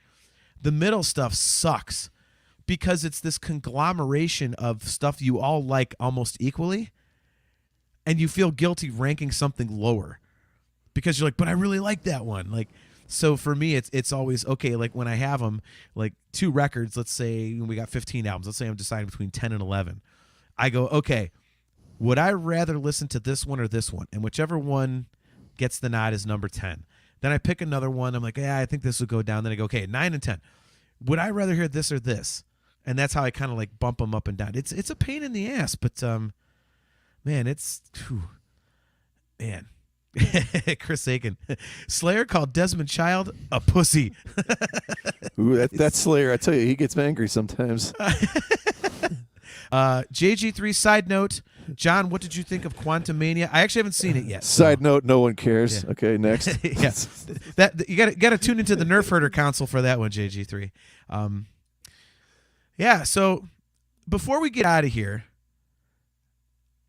The middle stuff sucks because it's this conglomeration of stuff you all like almost equally, and you feel guilty ranking something lower because you're like, but I really like that one. Like, so for me, it's always okay. Like when I have them, like 2 records, let's say we got 15 albums. Let's say I'm deciding between 10 and 11. I go, okay, would I rather listen to this one or this one? And whichever one gets the nod is number 10. Then I pick another one. I'm like, yeah, I think this will go down. Then I go, okay, 9 and 10. Would I rather hear this or this? And that's how I kind of like bump them up and down. It's a pain in the ass, but man, man. Chris Aiken. Slayer called Desmond Child a pussy.
Ooh, that's Slayer. I tell you, he gets angry sometimes.
JG3 side note. John, what did you think of Quantum Mania? I actually haven't seen it yet.
Side note, no one cares. Yeah. Okay, next.
Yeah. That you got to tune into the Nerf Herder Council for that one, JG3. Yeah, so before we get out of here,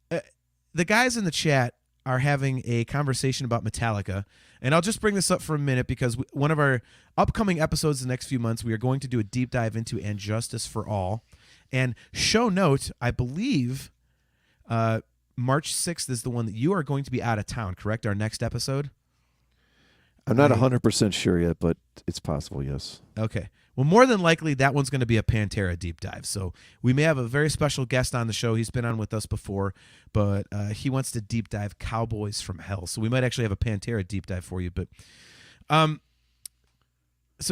the guys in the chat are having a conversation about Metallica, and I'll just bring this up for a minute because one of our upcoming episodes the next few months, we are going to do a deep dive into And Justice for All. And show note, I believe March 6th is the one that you are going to be out of town, correct? Our next episode?
I'm not 100% sure yet, but it's possible, yes.
Okay. Well, more than likely, that one's going to be a Pantera deep dive. So we may have a very special guest on the show. He's been on with us before, but he wants to deep dive Cowboys from Hell. So we might actually have a Pantera deep dive for you. But so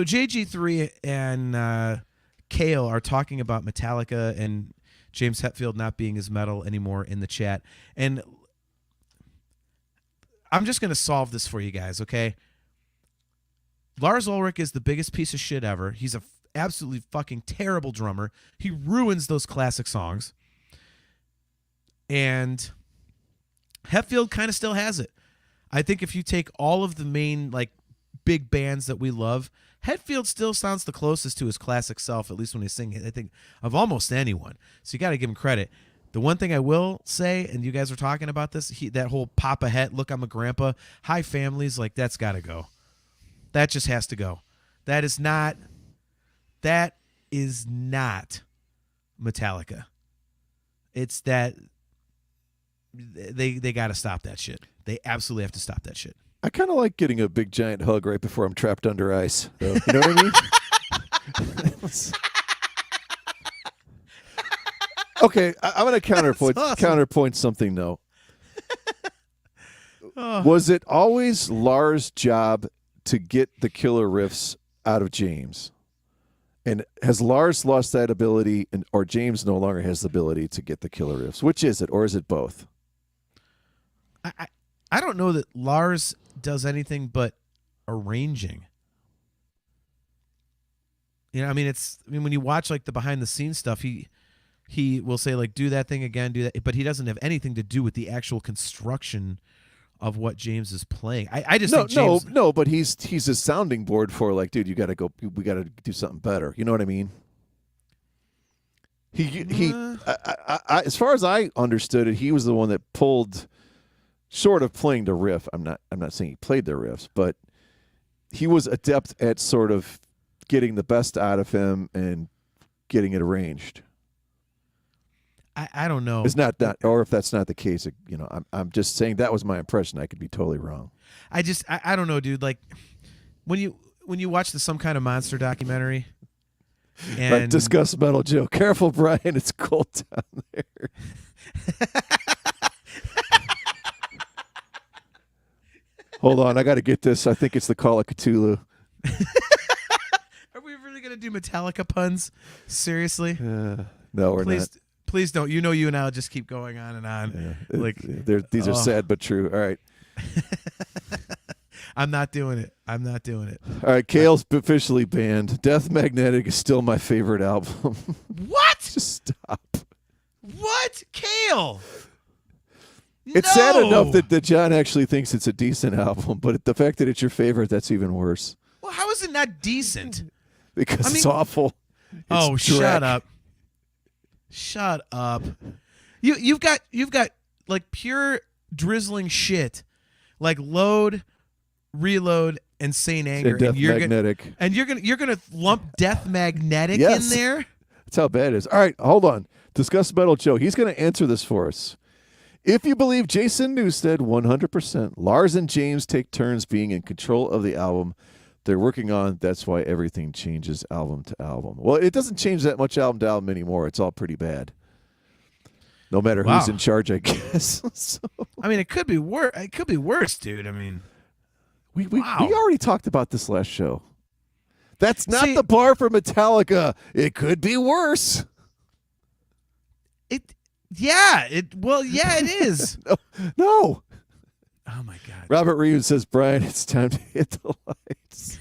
JG3 and Kale are talking about Metallica and James Hetfield not being as metal anymore in the chat. And I'm just going to solve this for you guys, okay? Lars Ulrich is the biggest piece of shit ever. He's a absolutely fucking terrible drummer. He ruins those classic songs. And Hetfield kind of still has it. I think if you take all of the main like big bands that we love, Hetfield still sounds the closest to his classic self, at least when he's singing, I think, of almost anyone. So you got to give him credit. The one thing I will say, and you guys were talking about this, that whole Papa Het, look, I'm a grandpa, high families, like that's got to go. That just has to go. That is not Metallica. It's that they got to stop that shit. They absolutely have to stop that shit.
I kind of like getting a big giant hug right before I'm trapped under ice. Though. You know what I mean? Okay, I'm going to counterpoint something though. Was it always Lars' job to get the killer riffs out of James? And has Lars lost that ability, or James no longer has the ability to get the killer riffs? Which is it, or is it both?
I don't know that Lars does anything but arranging. You know, I mean, when you watch like the behind the scenes stuff, he will say like, do that thing again, do that, but he doesn't have anything to do with the actual construction of what James is playing. I just think James,
but he's a sounding board for like, dude, we got to do something better. You know what I mean? I, as far as I understood it, he was the one that pulled, sort of playing the riff. I'm not saying he played the riffs, but he was adept at sort of getting the best out of him and getting it arranged.
I don't know.
It's not that, or if that's not the case, you know, I'm just saying that was my impression. I could be totally wrong.
I don't know, dude. Like when you watch Some Kind of Monster documentary, and
like Discuss Metal Joe. Careful, Brian. It's cold down there. Hold on, I got to get this. I think it's the Call of Cthulhu.
Are we really gonna do Metallica puns? Seriously?
No, we're not.
Please don't. You know, you and I'll just keep going on and on.
Yeah. Like these are sad but true. All right.
I'm not doing it.
All right, Kale's officially banned. Death Magnetic is still my favorite album.
What?
Just stop.
What? Kale?
It's sad enough that John actually thinks it's a decent album, but the fact that it's your favorite, that's even worse.
Well, how is it not decent?
Because it's awful. It's
shut up. Shut up. You've got like pure drizzling shit, like Load, Reload, and Saint Anger,
and Magnetic.
You're gonna lump Death Magnetic
in
there.
That's how bad it is. All right, hold on. Discuss Metal Joe. He's going to answer this for us. If you believe Jason Newsted 100%, Lars and James take turns being in control of the album they're working on. That's why everything changes album to album. Well, it doesn't change that much album to album anymore. It's all pretty bad. No matter who's in charge, I guess. So.
I mean, it could be worse. It could be worse, dude. I mean,
we already talked about this last show. That's not the bar for Metallica. It could be worse.
It is.
No.
Oh my God.
Robert Reeves says, Brian, it's time to hit the lights.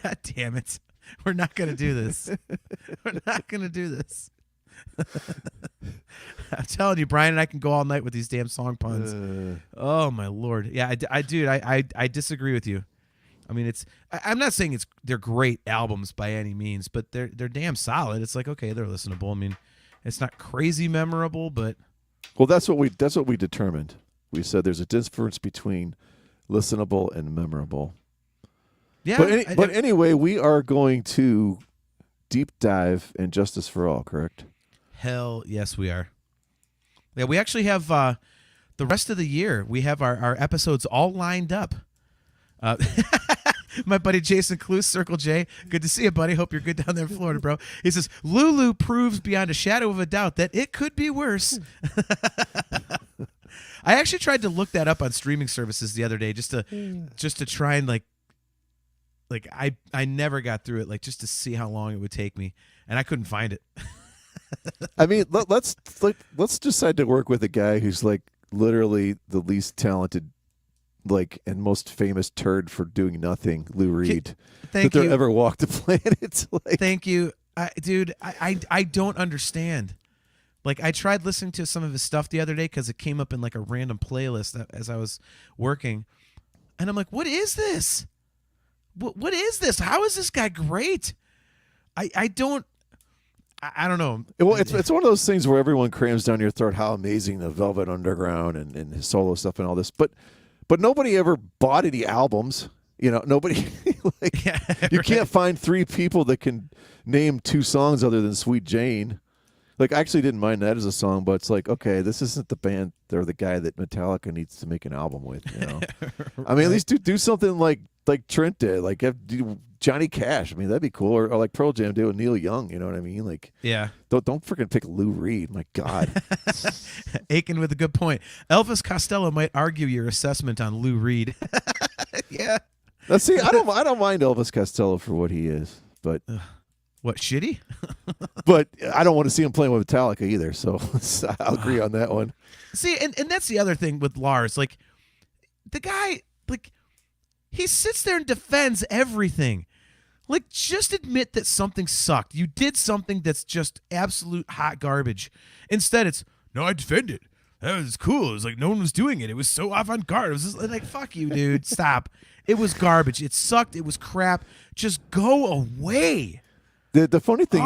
God damn it. We're not going to do this. We're not going to do this. I'm telling you, Brian and I can go all night with these damn song puns. Oh my Lord. Yeah, I disagree with you. I mean, I'm not saying they're great albums by any means, but they're damn solid. It's like, okay, they're listenable. I mean, it's not crazy memorable, but
well, that's what we determined. We said there's a difference between listenable and memorable.
Yeah.
But anyway, we are going to deep dive in Justice for All, correct?
Hell yes, we are. Yeah, we actually have the rest of the year. We have our episodes all lined up. My buddy Jason Cluse, Circle J. Good to see you, buddy. Hope you're good down there in Florida, bro. He says, Lulu proves beyond a shadow of a doubt that it could be worse. I actually tried to look that up on streaming services the other day just to try and like I never got through it, like just to see how long it would take me, and I couldn't find it.
I mean, let's decide to work with a guy who's like literally the least talented, like, and most famous turd for doing nothing, Lou Reed, that there ever walked the planet. Like,
thank you, dude. I don't understand. Like, I tried listening to some of his stuff the other day because it came up in like a random playlist as I was working, and I'm like, what is this? What is this? How is this guy great? I don't know.
Well, it's one of those things where everyone crams down your throat how amazing the Velvet Underground and his solo stuff and all this, but nobody ever bought any albums. You know, nobody you can't find three people that can name two songs other than Sweet Jane. Like, I actually didn't mind that as a song, but it's like, okay, this isn't the band or the guy that Metallica needs to make an album with, you know? I mean, at least do something like Trent did, like do Johnny Cash. I mean, that'd be cool. Or like Pearl Jam did with Neil Young, you know what I mean? Like,
yeah.
Don't freaking pick Lou Reed. My God.
Aiken with a good point. Elvis Costello might argue your assessment on Lou Reed. Yeah.
Now, see, I don't mind Elvis Costello for what he is, but
What, shitty?
But I don't want to see him playing with Metallica either, so I'll agree on that one.
See, and that's the other thing with Lars. Like, the guy, like, he sits there and defends everything. Like, just admit that something sucked. You did something that's just absolute hot garbage. Instead, it's, no, I defend it. That was cool. It was like no one was doing it. It was so avant-garde. It was just like, fuck you, dude. Stop. It was garbage. It sucked. It was crap. Just go away.
The funny thing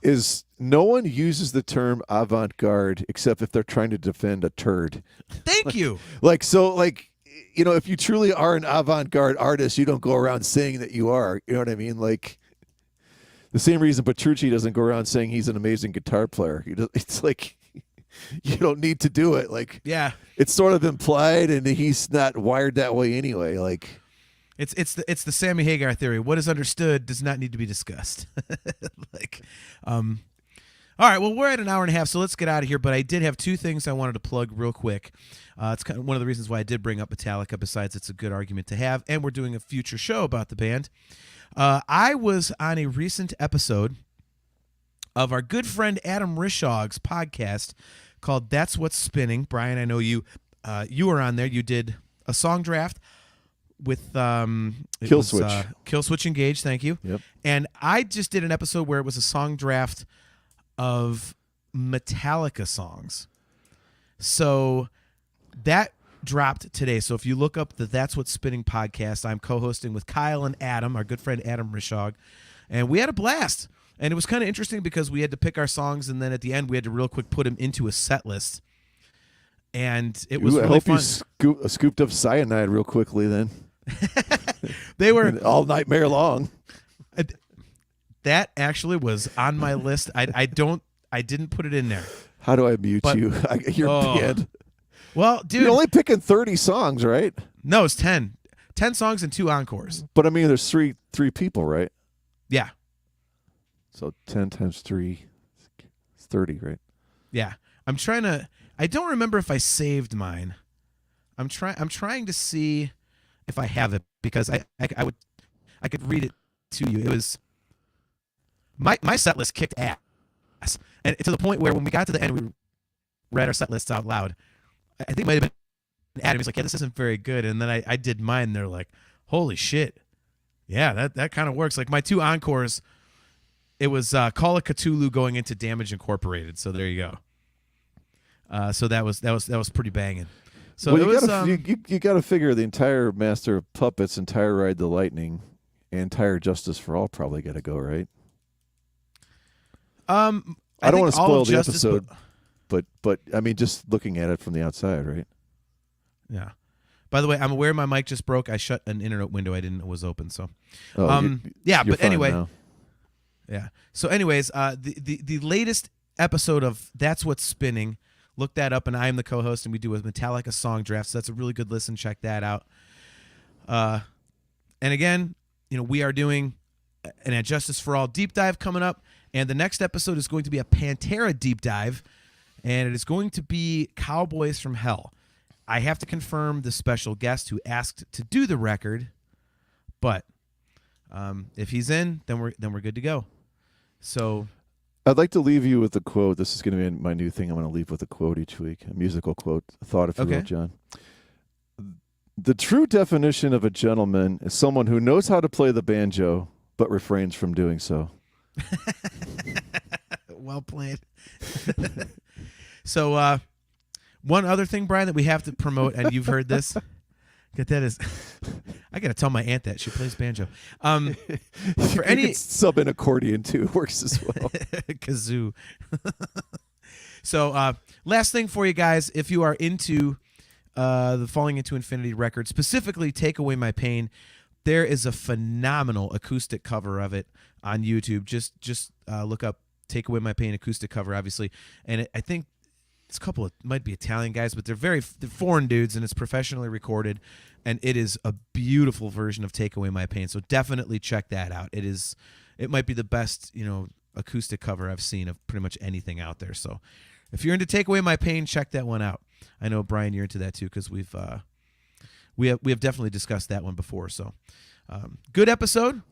is no one uses the term avant-garde except if they're trying to defend a turd.
Thank you.
If you truly are an avant-garde artist, you don't go around saying that you are. You know what I mean? Like, the same reason Petrucci doesn't go around saying he's an amazing guitar player. It's like, you don't need to do it. Like, yeah, it's sort of implied, and he's not wired that way anyway. Like,
it's the Sammy Hagar theory. What is understood does not need to be discussed. All right, well, we're at an hour and a half, so let's get out of here. But I did have two things I wanted to plug real quick. It's kind of one of the reasons why I did bring up Metallica, besides it's a good argument to have, and we're doing a future show about the band. I was on a recent episode of our good friend Adam Rishog's podcast called That's What's Spinning. Brian, I know you were on there. You did a song draft with Kill Switch Engage, thank you.
Yep.
And I just did an episode where it was a song draft of Metallica songs. So that dropped today. So if you look up the That's What's Spinning podcast, I'm co-hosting with Kyle and Adam, our good friend Adam Rishog, and we had a blast. And it was kind of interesting because we had to pick our songs, and then at the end we had to real quick put them into a set list. And it was really fun.
I hope you scooped up Cyanide real quickly then.
They were
all nightmare long.
That actually was on my list. I didn't put it in there.
How do I mute you? You're banned.
Well, dude,
you're only picking 30 songs, right?
No, it's 10. 10 songs and 2 encores.
But I mean, there's three people, right?
Yeah.
So 10 times 3 is 30, right?
Yeah. I don't remember if I saved mine. I'm trying to see if I have it, because I could read it to you. It was my set list kicked ass. And to the point where when we got to the end, we read our set lists out loud. I think it might have been Adam. He's like, yeah, this isn't very good. And then I did mine, and they're like, holy shit. Yeah, that kind of works. Like my 2 encores, it was Call of Cthulhu going into Damage Incorporated. So there you go. So that was pretty banging. So
you got to figure the entire Master of Puppets, entire Ride the Lightning, and entire Justice for All probably got to go, right?
I
don't want to spoil the episode, but I mean, just looking at it from the outside, right?
Yeah. By the way, I'm aware my mic just broke. I shut an internet window I didn't know was open. So,
you're
but anyway,
now.
Yeah. So, anyways, the latest episode of That's What's Spinning. Look that up, and I am the co-host, and we do a Metallica song draft. So that's a really good listen. Check that out. And again, we are doing an At Justice for All deep dive coming up, and the next episode is going to be a Pantera deep dive, and it is going to be Cowboys from Hell. I have to confirm the special guest who asked to do the record, but if he's in, then we're good to go. So
I'd like to leave you with a quote. This is going to be my new thing. I'm going to leave with a quote each week, a musical quote, a thought, if you will, John. The true definition of a gentleman is someone who knows how to play the banjo, but refrains from doing so.
Well played. So one other thing, Brian, that we have to promote, and you've heard this. I got to tell my aunt that. She plays banjo. For any
sub in accordion too, it works as well.
Kazoo. So last thing for you guys, if you are into the Falling Into Infinity record, specifically Take Away My Pain, there is a phenomenal acoustic cover of it on YouTube. Just look up Take Away My Pain acoustic cover, obviously. And I think it's a couple of, might be Italian guys, but they're foreign dudes, and it's professionally recorded, and it is a beautiful version of Take Away My Pain. So definitely check that out. It might be the best, acoustic cover I've seen of pretty much anything out there. So if you're into Take Away My Pain, check that one out. I know, Brian, you're into that too, because we have definitely discussed that one before. So good episode.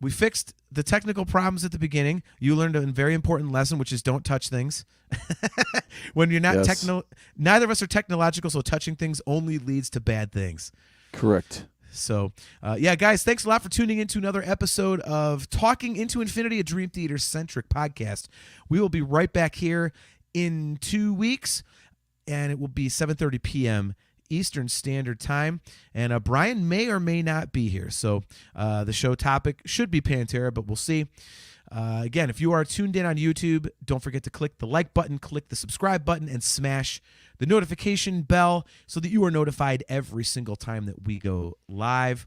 We fixed the technical problems at the beginning. You learned a very important lesson, which is don't touch things. When you're not neither of us are technological, so touching things only leads to bad things.
Correct.
So, guys, thanks a lot for tuning into another episode of Talking Into Infinity, a Dream Theater-centric podcast. We will be right back here in 2 weeks, and it will be 7:30 p.m. Eastern Standard Time, and Brian may or may not be here. So the show topic should be Pantera, but we'll see. Again, if you are tuned in on YouTube, don't forget to click the like button, click the subscribe button, and smash the notification bell so that you are notified every single time that we go live.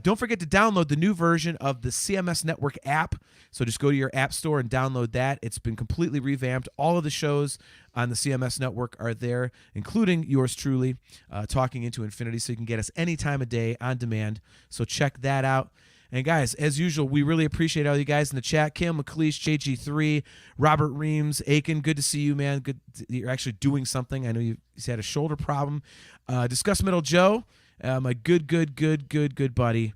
Don't forget to download the new version of the CMS Network app. So just go to your app store and download that. It's been completely revamped. All of the shows on the CMS Network are there, including yours truly, Talking Into Infinity, so you can get us any time of day on demand. So check that out. And guys, as usual, we really appreciate all you guys in the chat. Kim, McLeish, JG3, Robert Reams, Aiken, good to see you, man. Good, you're actually doing something. I know he's had a shoulder problem. Discuss Metal Joe, my good buddy.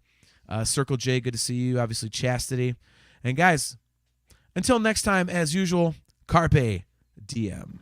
Circle J, good to see you. Obviously, Chastity. And guys, until next time, as usual, Carpe Diem.